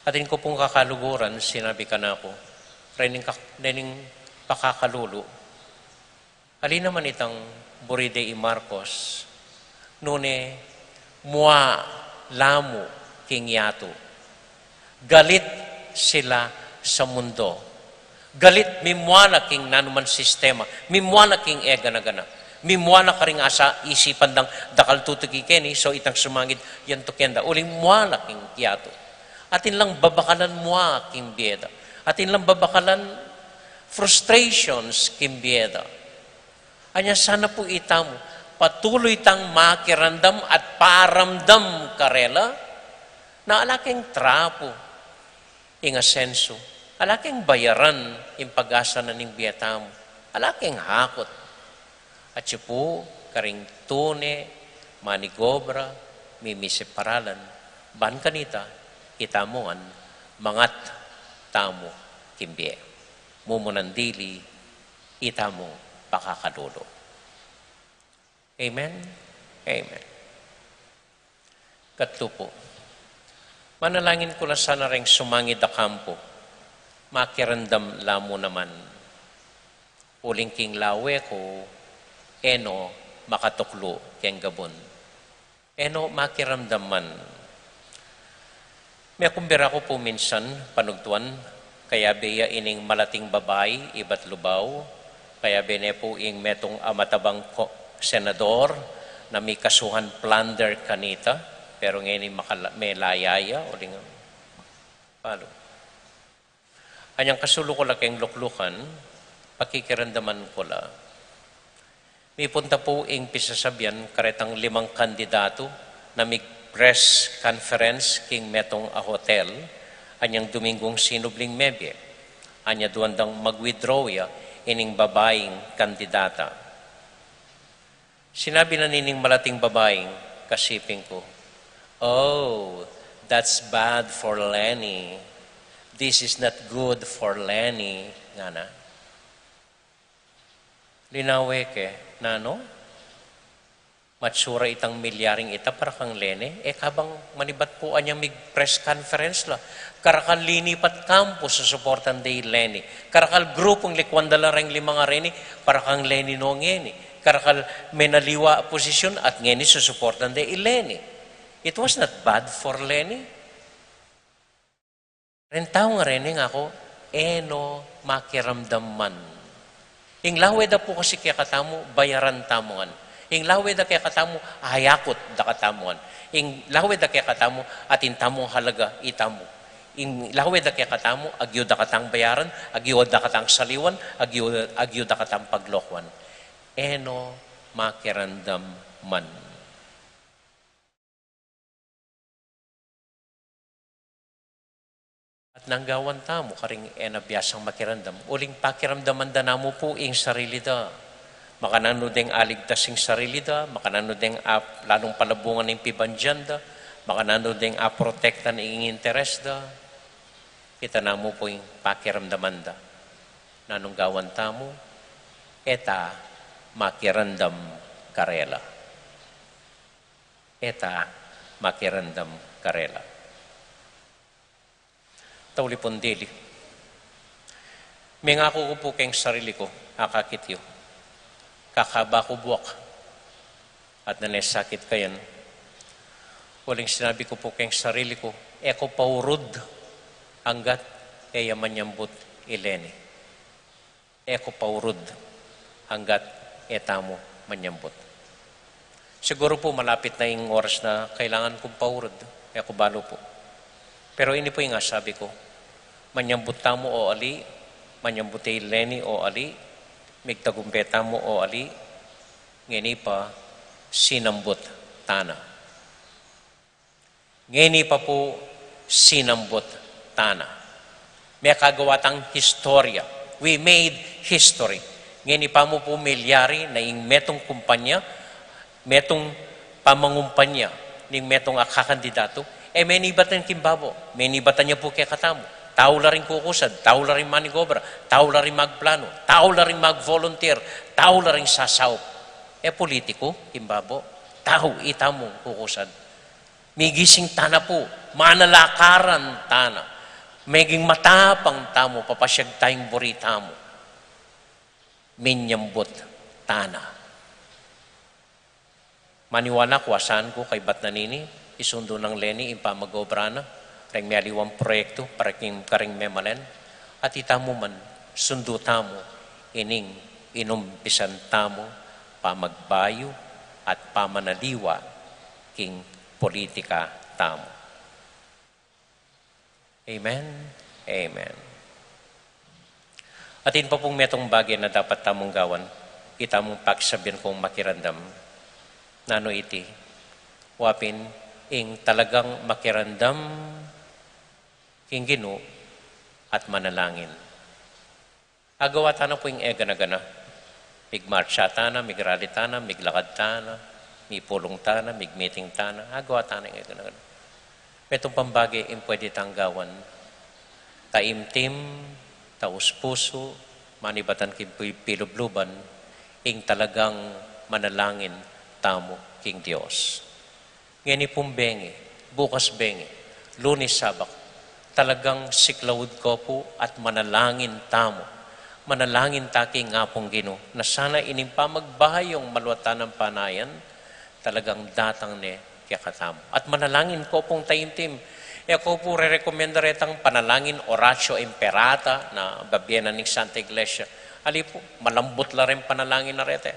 Atin ko pong kakaluguran, sinabi ka na ako, rening pakakalulo, alin naman itang buride i Marcos, nune mua lamu king yato. Galit sila sa mundo. Galit mimwala king nanuman sistema, mimwala king gana-gana. Mimwala ka rin asa isipan ng dakal tutuki keni, so itang sumangit yan to kenda. Uling mwala king kiyato. Atin lang babakalan mwa king bieda. Atin lang babakalan frustrations king bieda. Anya sana po itamo, patuloy tang makirandam at paramdam karela, na alaking trapo, ing asenso, alaking bayaran, ing pag-asa na ning biyatamo, alaking hakot. At siya po, karing tune, manigobra, mimisip paralan, ban kanita, itamuan, mangat tamo kimbie. Mumunandili, itamo pakakalulo. Amen? Amen. Katlo po, manalangin ko na sana ring sumangid a kampo, makirandam lamo naman, uling king lawe ko, eno makatuklo keng gabon. Eno makiramdaman. May kumbira ko po minsan, panugtuan, kaya beya ining malating babay, ibat lubaw, kaya bene po ing metong amatabang senador na may kasuhan plunder kanita, pero ngayon may layaya o ling palo. Anyang kasulo ko lakeng luklukan, pakikirandaman ko la. May punta po ing pisasabyan karetang 5 kandidato na may press conference king metong a hotel, anyang Domingong sinubling mebye. Anya duwandang mag-withdraw ya ining babaeng kandidata. Sinabi na nining malating babaeng, kasiping ko, "Oh, that's bad for Lenny. This is not good for Lenny." Nga na. Linawe ke, nano? Matsura itang milyaring ita para kang Lenny. Kabang manibat po anyang mig press conference la. Karakal linipat kampo sa supportan day Lenny. Karakal grupong likwandala ring 5 reni para kang Lenny no ngeni. Karakal menaliwa posisyon at ngeni sa supportan day Lenny. It was not bad for Lenny. Rentaw nga rin ako, eno makiramdaman. Ing lawe da po kasi kaya katamu, bayaran tamuan. Ing lawe da kaya katamu, hayakot da katamuan. Ing lawe da kaya katamu, atin tamong halaga itamu. Ing lawe da kaya katamu, agyo da katang bayaran, agyo da katang saliwan, agyo da katang paglokwan. Eno makiramdaman. At nanggawan tamo, karing enabiyasang makirandam. Uling pakiramdaman da namo po ing sarili da. Makanano ding aligtasing sarili da, makanano ding lalong palabungan ng pibandyan da, makanano ding protektan ng interes da. Kita namo po ing pakiramdaman da. Nanong gawan tamo, eta makirandam karela. Eta makirandam karela. Taulipon dili. May ngako ko po kayong sarili ko, akakityo. Kakaba ko buwak. At nanesakit kayan. Huling sinabi ko po kayong sarili ko, eko paurod hanggat kaya manyambut ileni. Eko paurod hanggat etamo manyambut. Siguro po malapit na yung oras na kailangan kong paurod. Eko balo po. Pero ini po yung sabi ko, manyambut tamo o ali, manyambut ileni o ali, migtagumpeta mo o ali, ngeni pa sinambut tana. Ngeni pa po sinambut tana. May kagawatang historya. We made history. Ngeni pa mo po milyari na yung metong kumpanya, metong pamangumpanya, ning metong akakandidato, may nibatan kimbabo, may nibatan niya po kaya katamo. Tao la rin kukusad, tao la rin manigobra, tao la rin magplano, tao la rin mag-volunteer, tao la rin sasaw. Politiko, kimbabo, tao itamong kukusad. Migising tana po, manalakaran tana. Meging matapang tamo, papasyag tayong burita mo. Minyambot tana. Maniwala ko, asan ko kay Batnanini, isundo ng Lenny, impamagobra na, ring may aliwang proyekto, karing memalen, at itamo man, sundo tamo, ining inumpisan tamo, pamagbayo, at pamanaliwa, king politika tamo. Amen? Amen. At in pa pong metong bagay na dapat tamong gawan, itamong pagsabihan kong makirandam, nano iti, wapin, ing talagang makirandam king Ginoo at manalangin. Agawa tana po ing ega-nagana. Migmarcha tana, migrali tana, miglakad tana, mipulong tana, migmeeting tana. Agawa tana ing ega-nagana. Metong pambagi ing pwede tanggawan. Taimtim, taus-puso, manibatan pilubluban, ing talagang manalangin tamo king Dios. Ngani pong bengi, bukas bengi, Lunes, Sabak, talagang siklawod ko po at manalangin tamo. manalangin taki nga pong Ginoo, na sana inimpa magbahay yung maluwatan ng panayan, talagang datang ni kaya katamo. At manalangin ko pong taimtim. E ako po re-recommenda retang panalangin Oratio Imperata na babyenan ng Santa Iglesia. Ali po, malambot la rin panalangin na rete.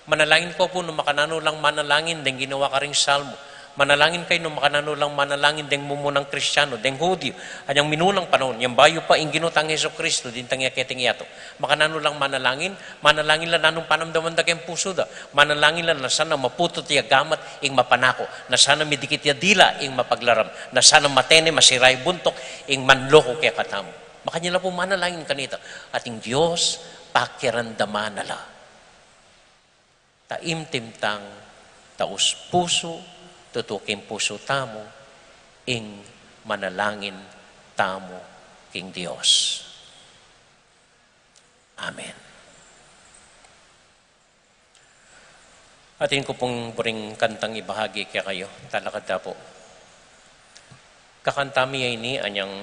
Manalangin ko po nung makanano lang manalangin, deng ginawa ka ring salmo. Manalangin kayo nung makanano lang manalangin, deng mumunang Kristiyano, deng Hudyo. Anyang minunang panahon, yung bayo pa inginutang Yeso Kristo, din tangya keting yato. Makanano lang manalangin lang nanong panamdaman da kayong puso da. Manalangin lang na sana maputot ya gamat, ing mapanako. Na sana midikit ya dila, ing mapaglaram. Na sana matene, masiray buntok, ing manloko kaya katamo. Makanya lang po manalangin kanita. Ating Diyos, pakirandaman nala. Taimtimtang, taus puso, tutukin puso tamo, ing manalangin tamo king Diyos. Amen. Atin ko pong buring kantang ibahagi kaya kayo, talakad na po. Kakantami ay ni anyang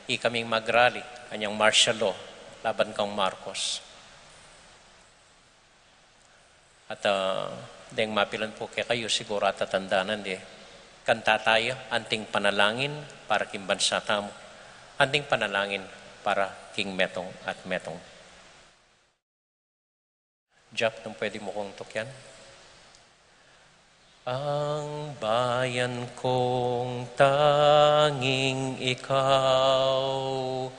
ikaming magrali, anyang martial law, laban kang Marcos. At deng mapilan po kaya kayo siguro at tatandanan kanta tayo, anting panalangin para king bansa tamo. Anting panalangin para king Metong at Metong. Jap, nung pwede mo kong tukyan. Ang bayan kong tanging ikaw,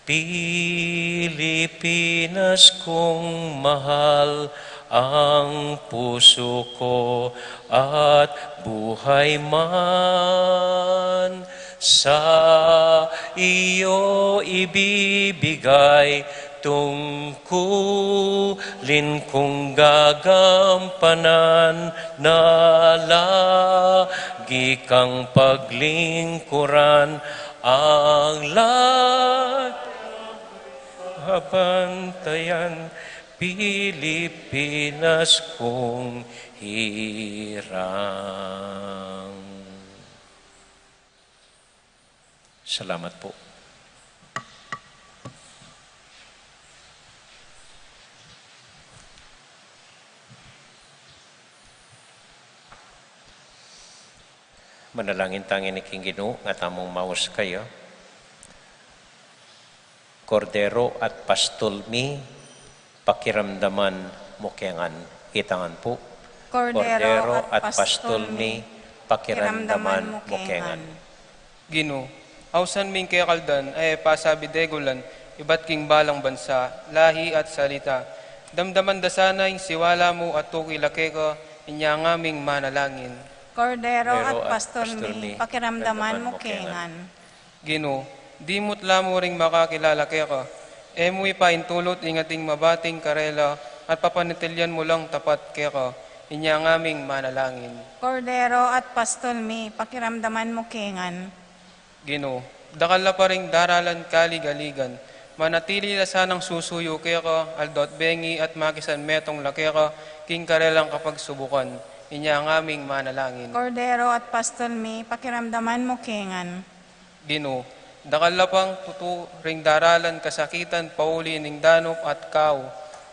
Pilipinas kong mahal, ang puso ko at buhay man sa iyo ibibigay, tungkulin kong gagampanan na lagi kang paglingkuran, ang habantayan Pilipinas kong hirang. Salamat po. Manalangin tangin ni King Ginoo nga tamong maus kayo. Kordero at pastulmi, pakiramdaman mukengan. Itangan po. Kordero at pastulmi, pakiramdaman mukengan. Ginoo, ausan ming kaya kaldan ay pasabi degulan, iba't king balang bansa, lahi at salita. Damdaman da sana yung siwala mo at tukilake ko, inya ngaming manalangin. Kordero at pastolmi, pakiramdaman mo kengan. Ginoo, di mutla mo ring makakilala kaya ka. Emoy pa intulot ingating mabating karela at papanitilyan mo lang tapat kaya ka. Inya ngaming manalangin. Kordero at pastolmi, pakiramdaman mo kengan. Ginoo, dakal pa ring daralan kaligaligan. Manatili na sanang susuyo kaya ka, aldot bengi at makisan metong lakaya ka, king karelang kapag subukan. Inya ang aming manalangin. Kordero at pastolmi, pakiramdaman mo kengan. Ginoo, dakal pang tutu ring daralan kasakitan pauli ning danop at kaw,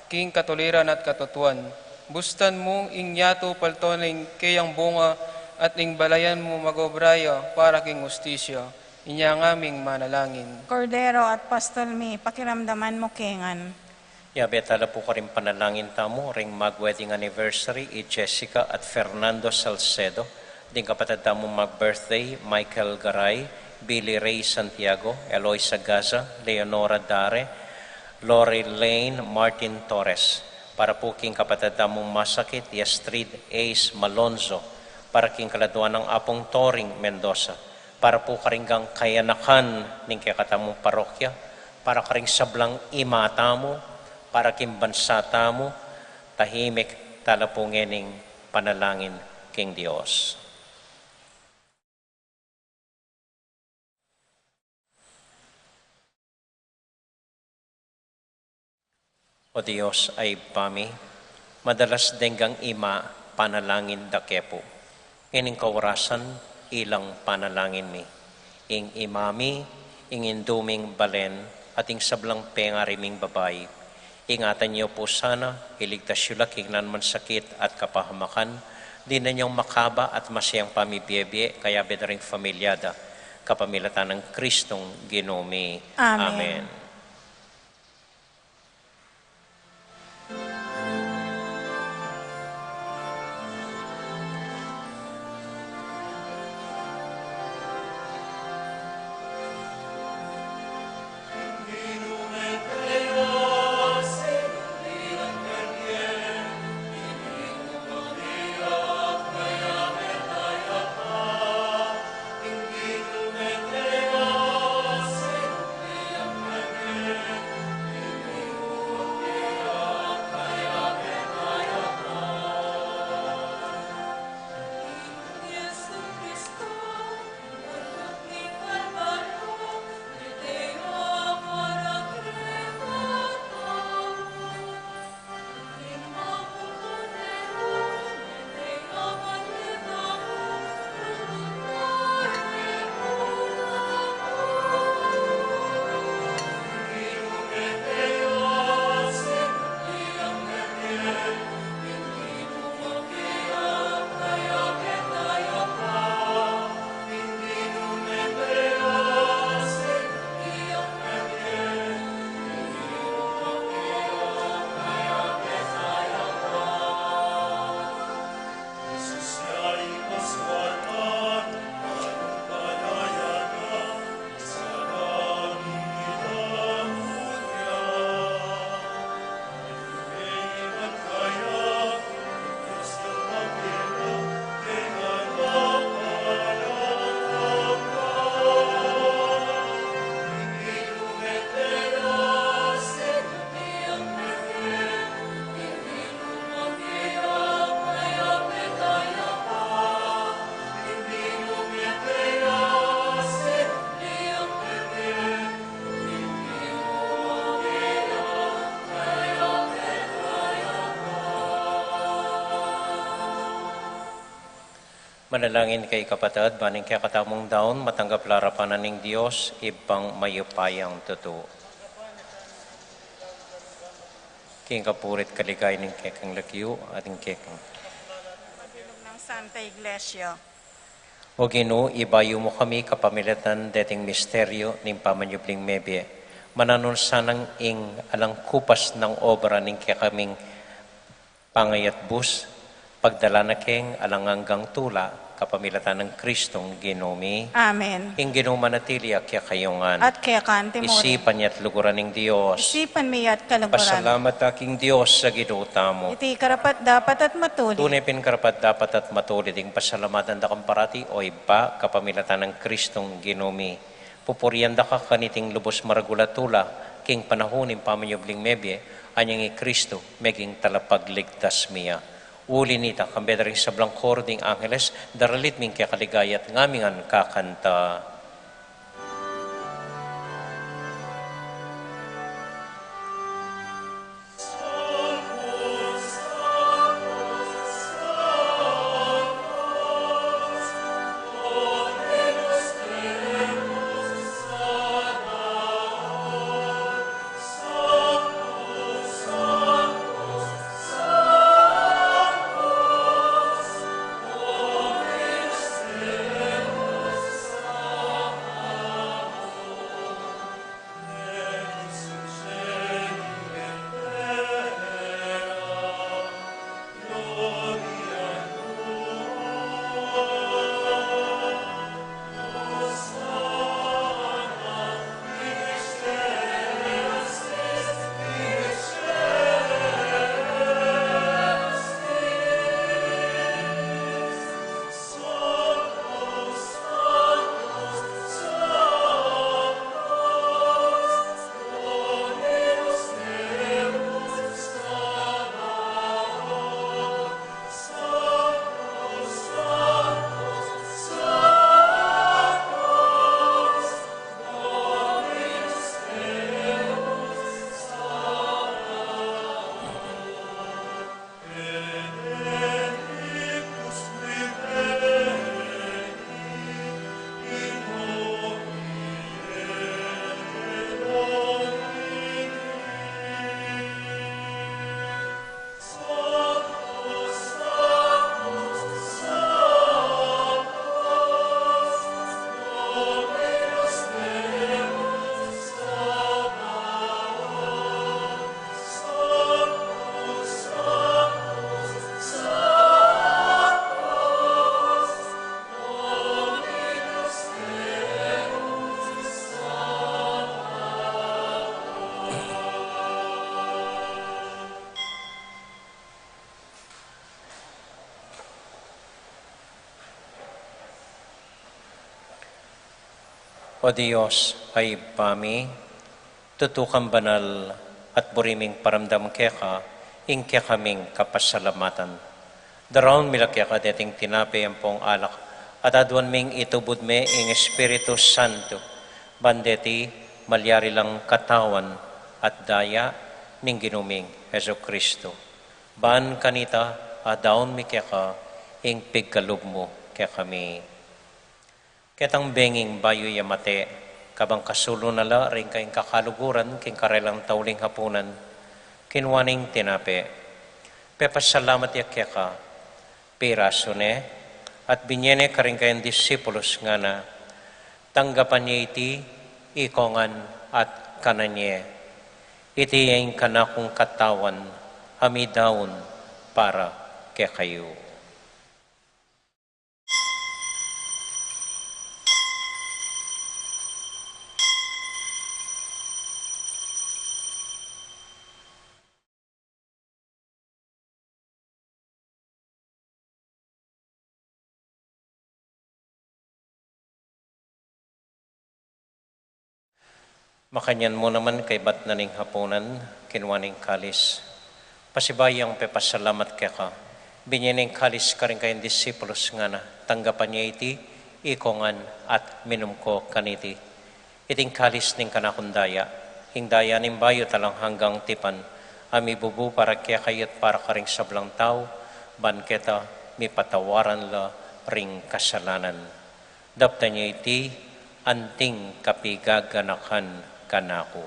king katuliran at katutuan. Bustan mong ingyato paltoning kayang bunga at ing balayan mo magobraya para king ustisya. Inya ang aming manalangin. Kordero at pastolmi, pakiramdaman mo kengan. Yabe tala po ka rin panalangin tamo, ring mag-wedding anniversary, Jessica at Fernando Salcedo. Ding kapatid tamo mag-birthday, Michael Garay, Billy Ray Santiago, Eloy Sagaza, Leonora Dare, Lori Lane, Martin Torres. Para po king kapatid tamo masakit, Yastrid Ace Malonzo. Para king kaladuan ng Apong Toring Mendoza. Para po karinggang kayanakan ning kakatamong parokya. Para karing sablang imata mo, para kimbansa mo, tahimik talapungening panalangin king Dios. O Dios ay pami, madalas denggang ima panalangin da kepo. Ining kaurasan ilang panalangin mi. Ing imami, ing induming balen, ating sablang pengariming babay, Ingatan niyo po sana, iligtas siyo laking man sakit at kapahamakan, di na niyong makaba at masayang pamibiyebye, kaya bedaring familyada, kapamilatan ng Kristong Ginoomi. Amen. Manalangin kay kapatid, baning kaya katamong daon, matanggap larapanan ng Diyos, ibang mayupayang totoo. King kapurit kaligay ng kekang lakyo at ng kekang. Pagbilog ng Santa Iglesia. O Ginoo, ibayo mo kami kapamilatan dating misteryo ng pamanyubling mebye. Mananon sanang ing alang kupas ng obra ng kaming pangayat bus, pagdala na keng alang hanggang tula, kapamilatan ng Kristong Ginoomi. Amen. Ing Ginoo manatili kaya kayongan. At kaya kanti mo rin. Isipan niya't luguran ng Diyos. Isipan mi at kaluguran. Pasalamat aking Diyos sa ginuta mo. Iti karapat dapat at matuli. Tunay pinkarapat dapat at matulid ang pasalamatan da kang parati o iba kapamilatan ng Kristong Ginoomi. Pupurian da ka kaniting lubos maragulatula, king panahonin pamanyubling mebye, anyang i Kristo, meging talapagligtas miya. Uli nita, kambedering sa blangkor ding Angeles, daralit ming kaya kaligayat ngamingan kakanta. O Diyos, ay pami, tutukang banal at buriming paramdam keka, ingke kaming kapasalamatan. Daron milakya deting tinapi ang pong alak, at adwan ming itubod me ing Espiritu Santo, bandeti malyari lang katawan at daya ning ginuming Heso Kristo. Ban kanita adaon mi keka, ing pigkalub mo kaya kami. Ketang benging bayo yamate, kabang kasulo nala rin kayong kakaluguran, king karelang tauling hapunan, kinwaning tinape. Pepasalamat yakya ka, piraso ne, at binyene ka rin kayong disipulos nga na, tanggapan niya iti, ikongan at kananye. Iti yung kanakong katawan, hamidaon para kaya kayo. Makanyan mo naman kay bat na ning hapunan, kinwaning kalis. Pasibayang pepasalamat kaya ka. Binyaning kalis ka rin kayong disipulos nga na, tanggapan niya iti, ikongan at minum ko kaniti. Iting kalis ning kanakundaya, hingdaya ning bayo talang hanggang tipan, ami bubu para kaya kayat para ka ring sablang tao, banketa, mi patawaran la ring kasalanan. Dapta niya iti, anting kapigaganakan kanako.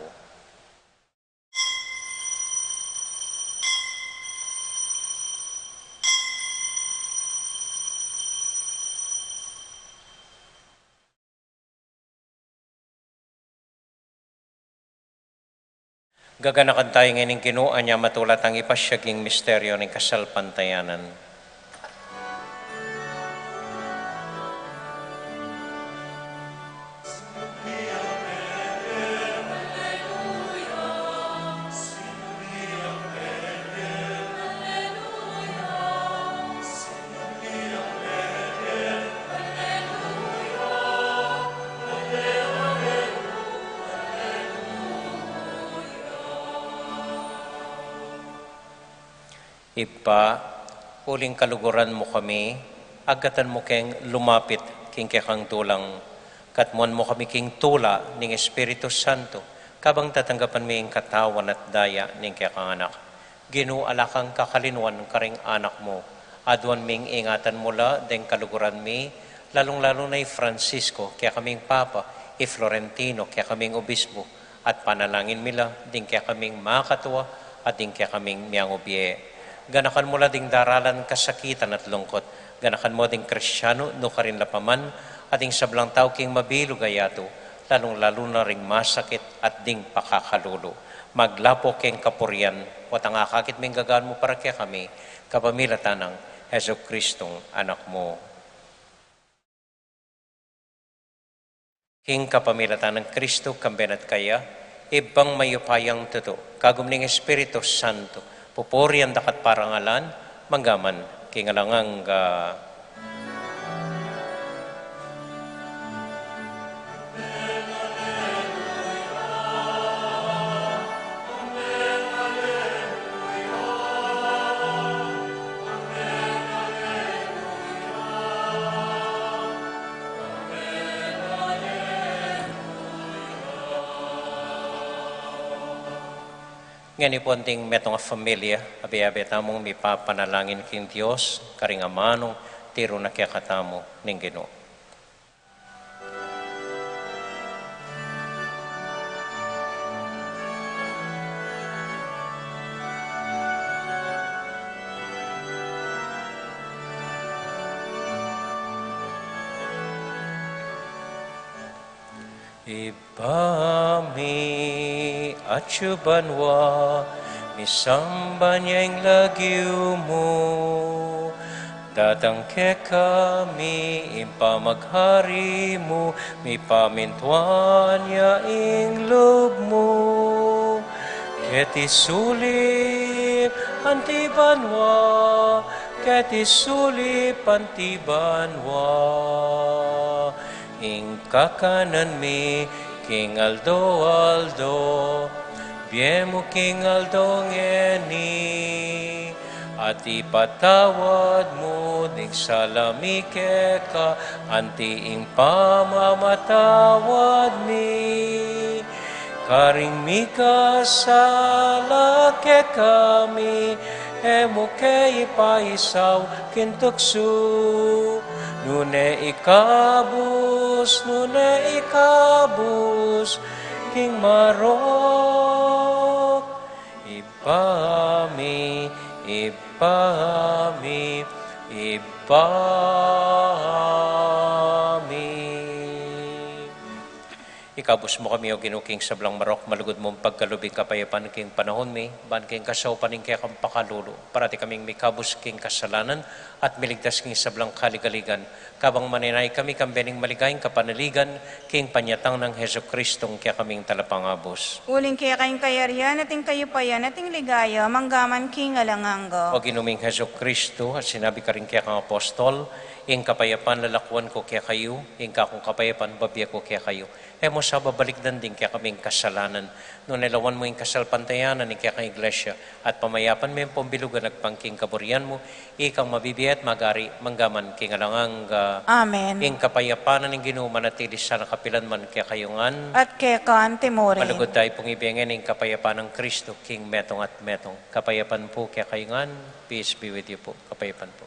Gaganakan tayo ngayon kinuha niya matulat ang ipasyaging misteryo ng kasalpantayanan. Ipa, uling kaluguran mo kami, agatan mo keng lumapit king kekang tulang, katmuan mo kami king tula ning Espiritu Santo, kabang tatanggapan mi ing katawan at daya ning kekang anak. Ginualakang kakalinuan karing anak mo, adwan ming ingatan mula deng kaluguran mi, lalong-lalo na Francisco, kaya kaming Papa, Florentino, kaya kaming Obispo, at panalangin mila, ding kaya kaming makatuwa, at ding kaya kaming miyangobye. Ganakan mo la ding daralan kasakitan at lungkot. Ganakan mo ding Kristyano, no ka rin lapaman, at ding sablang tao king mabilog ayato, lalong-lalo na ring masakit at ding pakakalulo. Maglapo keng kapurian, o tangakakit ming gagaan mo para kaya kami, kapamilatan ng Heso Kristong anak mo. King kapamilatan ng Kristo, kambenat kaya, ibang mayupayang tuto, kagum ning Espiritu Santo, pupuri ang dakat parangalan, manggaman, kingalangang Ngani po anting metong familia, abi-abi tamong mi papanalangin king Dios, karing amanong tiro na kaya katamo ning Ginoo. Ibami acubanwa misamba niya yung lagyo mo. Datang ke kami impamaghari mo, mi pamintuan niya ing loob mo. Keti sulip antibanwa, keti sulip antibanwa. king kakanan mi, king Aldo, biemo king Aldo ngeni, at ipatawad mo ding salamike ka, antiing pamamatawad mi. Karing mika sala ke kami, emo ke ipaisaw kintuksu. Nune ikabus, king marok, ipami, ipami, ipami. Ikabus mo kami o ginuking sablang marok, malugod mong pagkalubing kapayapan king panahon mi, ban king kasaw paning kaya kang pakalulo, parati kaming mikabus king kasalanan, at miligtas king sablang kaligaligan, kabang maninay kami kambening maligayang kapanaligan, king panyatang ng Heso Kristong kaya kaming talapangabos. Uling kaya kayong kayarihan, ating kayo pa yan, ating ligaya, manggaman king alanganggo. O ginuming Heso Kristo, at sinabi ka rin kaya kang apostol, ing kapayapan lalakwan ko kaya kayo, ing kakong kapayapan babiya ko kaya kayo. Mo sa babalikdan din kaya kaming kasalanan. No nilawan mo yung kasalpantayanan ni kaya kang iglesia, at pamayapan mo yung pambilugan nagpangking kaburian mo, ikang mabibiyat magari, manggaman king alangang Amen. ing kapayapanan ng ginumanatili sa nakapilan man kaya kayungan. At kaya kaan timore. Malugod tayo pong ibigin ng kapayapan ng Kristo, King Metong at Metong. Kapayapan po kaya kayungan. Peace be with you po. Kapayapan po.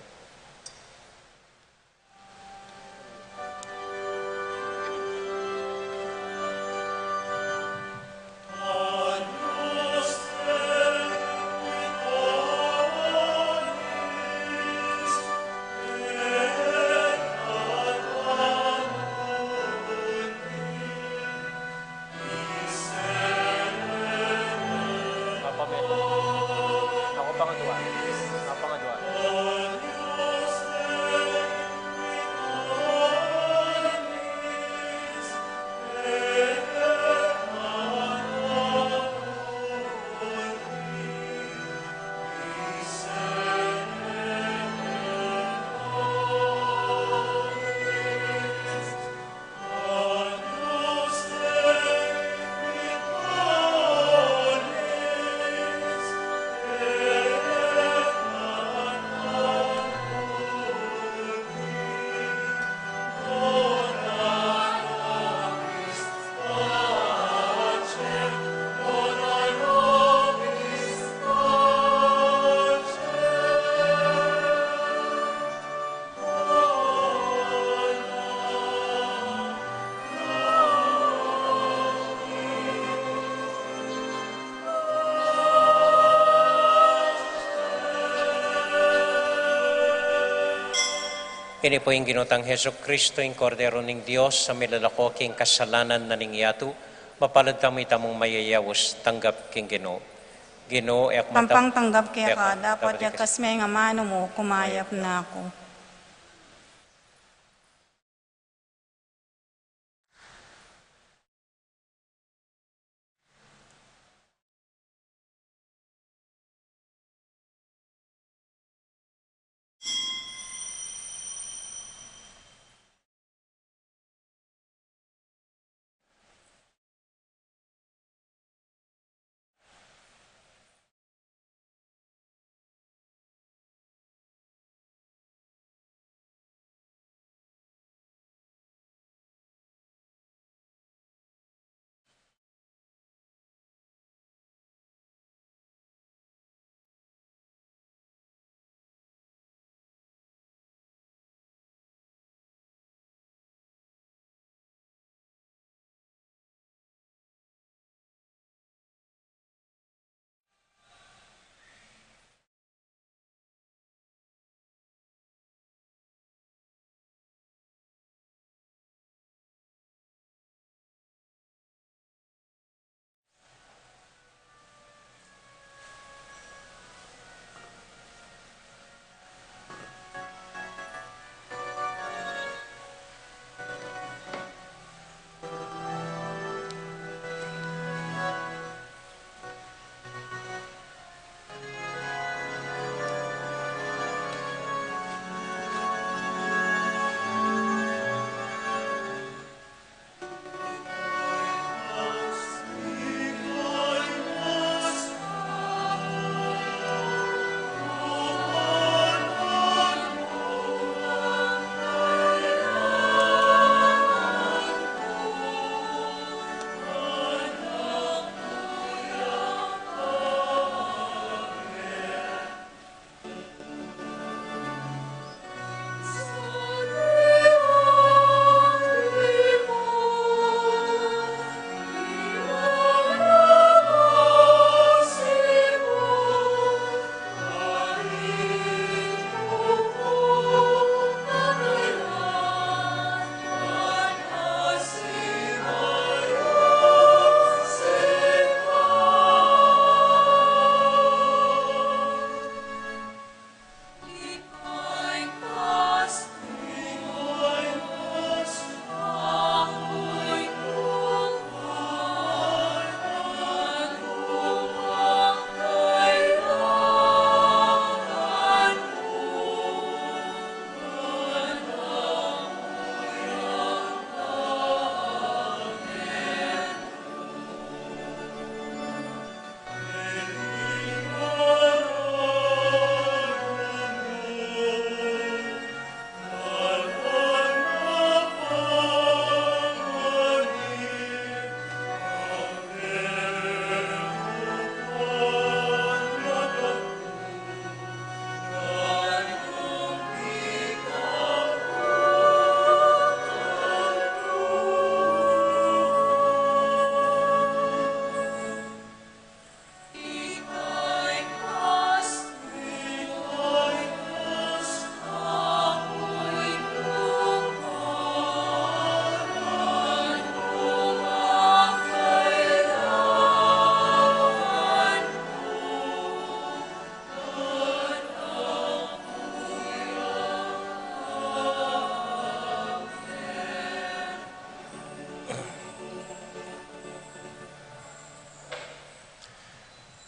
Ako pangadwa. Ini po yung ginutang Heso Kristo, yung kordero ng Diyos, sa milalako king kasalanan na ningyatu, mapalad kami tamong mayayawos, tanggap king Ginoo. Ginoo, Pampang tanggap kaya ka, dapat yakas may nga mano mo, kumayap na ako.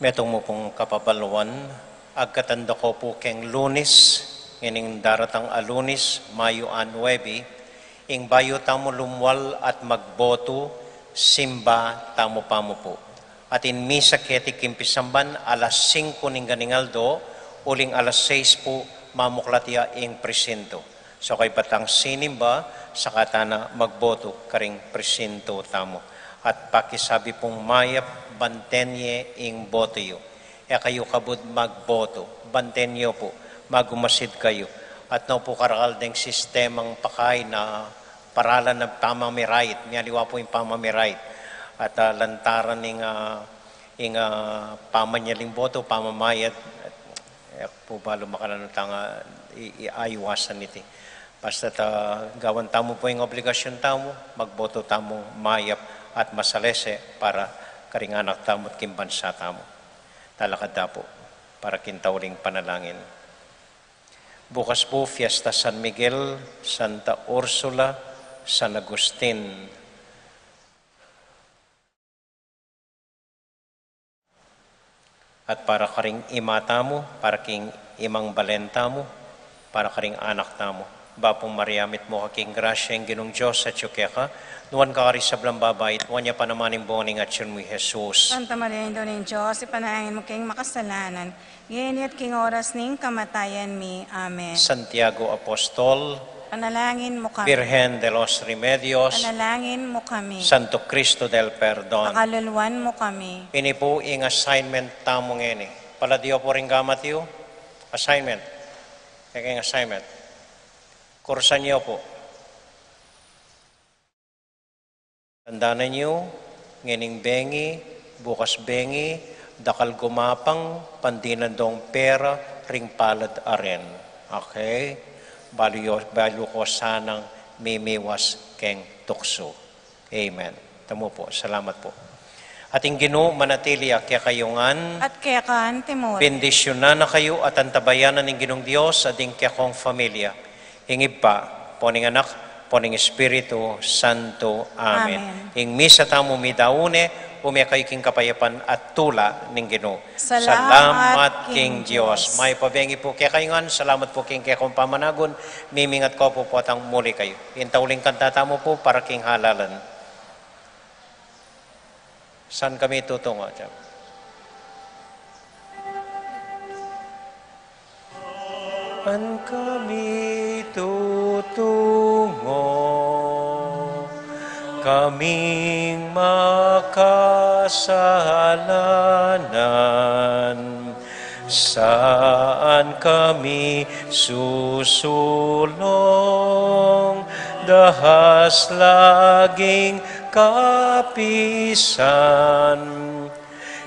Metong mo pong kapabaluan, agkatanda ko po keng Lunes, ining daratang Alunis, Mayo 9, ing bayo tamo lumwal at magboto, simba tamo pamo po. At in misa keti kimpisamban, alas 5 ning ganingaldo, uling alas 6 po, mamuklatya ing presinto. So kay batang sinimba, sa katana magboto karing presinto tamo. At pakisabi pong mayap, bantenye ing botoyo. E kayo kabud magboto, bantenyo po, magumasid kayo. At no po karakal deng sistemang pakay na paralan ng pamamirait, miyaliwa po yung pamamirait. At lantaran ing pamanyaling boto, pamamayat, po ba lumakalan ng tanga, iaywasan niti. Basta gawan tamo po yung obligasyon tamo, magboto tamo mayap at masalese para karinganak tamo at kimbansa tamo. Talakad na po para kintauring panalangin. Bukas po, Fiesta San Miguel, Santa Ursula, San Agustin. At para karing imata mo, para king imang balenta mo, para karing anak tamo. Bapong mariamit mo kaking grasya ng ginong Diyos at yukeka, nuwan ka karisablang babait, nuwan niya panamaning boning at yun mo Jesus. Santa Maria, Indo ng Diyos, ipanalangin mo kayong makasalanan, ngayon at king oras ning kamatayan mi. Amen. Santiago Apostol, Panalangin mo kami. Virgen de los Remedios, Panalangin mo kami. Santo Cristo del Perdon. Pakaluluan mo kami. Ini po ing assignment tamo ngeni. Paladiyo po rin gamat yu. Assignment. Kaya assignment. Kursan niyo po. Tandaan niyo, ngening bengi, bukas bengi, dakal gumapang, pandinan dong pera, ring palad aren. Okay? Balo ko sanang mimiwas keng tukso. Amen. Tamo po. Salamat po. Ating Ginoo manatili kaya kayungan. At kaya kaan, Timor. Bendisyonan na kayo at antabayanan ng Ginong Diyos at din kaya kong familia. Hingib pa, poning anak, poning Espiritu Santo. Amen. Ing misa tamo midaune, umya kayo king kapayapan at tula ng Ginoo. Salamat, King King Diyos. Diyos. May pabengi po kaya kayungan. Salamat po king kaya kong pamanagon. Mimingat ko po at ang muli kayo. Intauling kantata mo po para king halalan. Saan kami tutungo? Saan kami tutungo? Kaming makasalanan. Saan kami susulong? Dahas laging kapisan.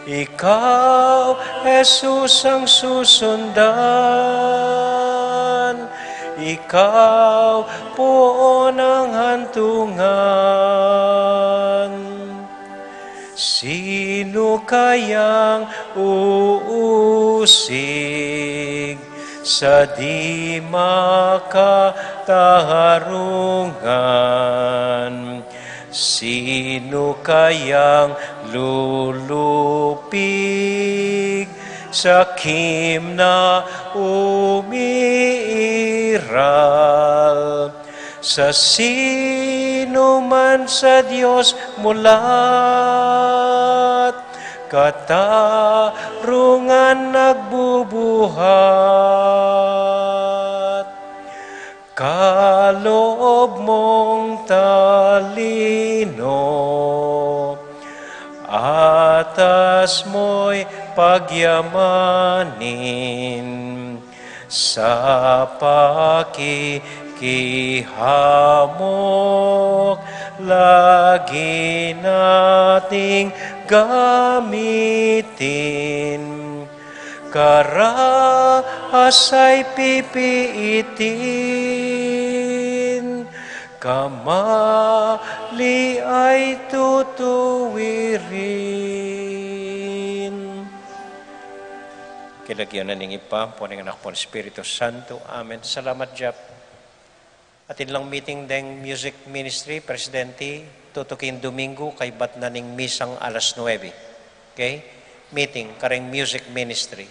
Ikaw, Jesus, ang susundan. Ikaw, poon ang hantungan. Sino kayang uusig sa di makatarungan? Sino kayang lulupig sa kim na umiiral? Sa sino man sa Diyos mulat, katarungan nagbubuhat. Kaloob mong talino, atas mo'y pagyamanin sa pakikihamok, lagi nating gamitin. Karahasay pipiitin, kamali ay tutuwirin. Kilagyan na ning ipa, puning anak po ng Espiritu Santo. Amen. Salamat, Jap. Atin lang meeting deng music ministry, Presidente, tutukin Domingo, kay bat na ning misang alas 9. Okay? meeting, karing music ministry.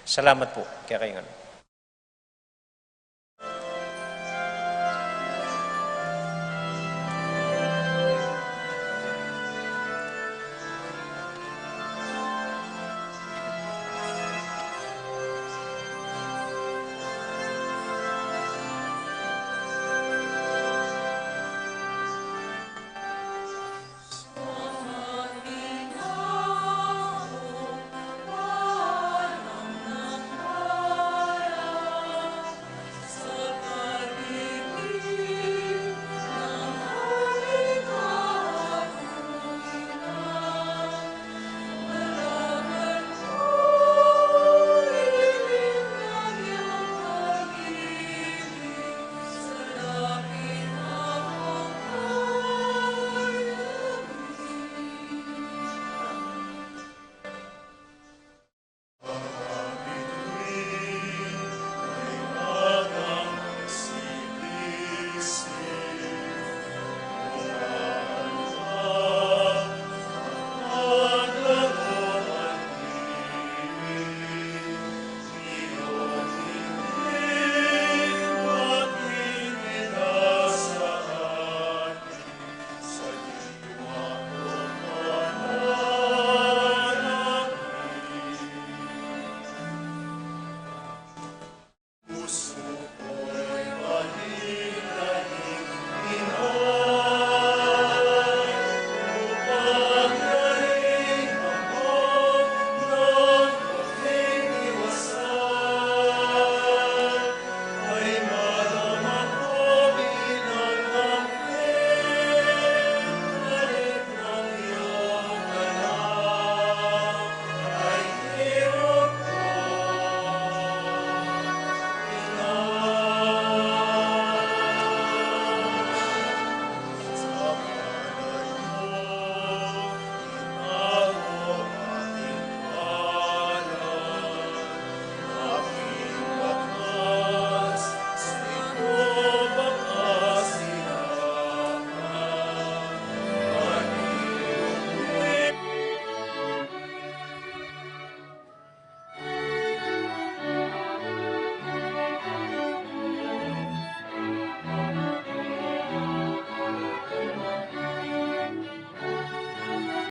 Salamat po. Kaya kayo nga.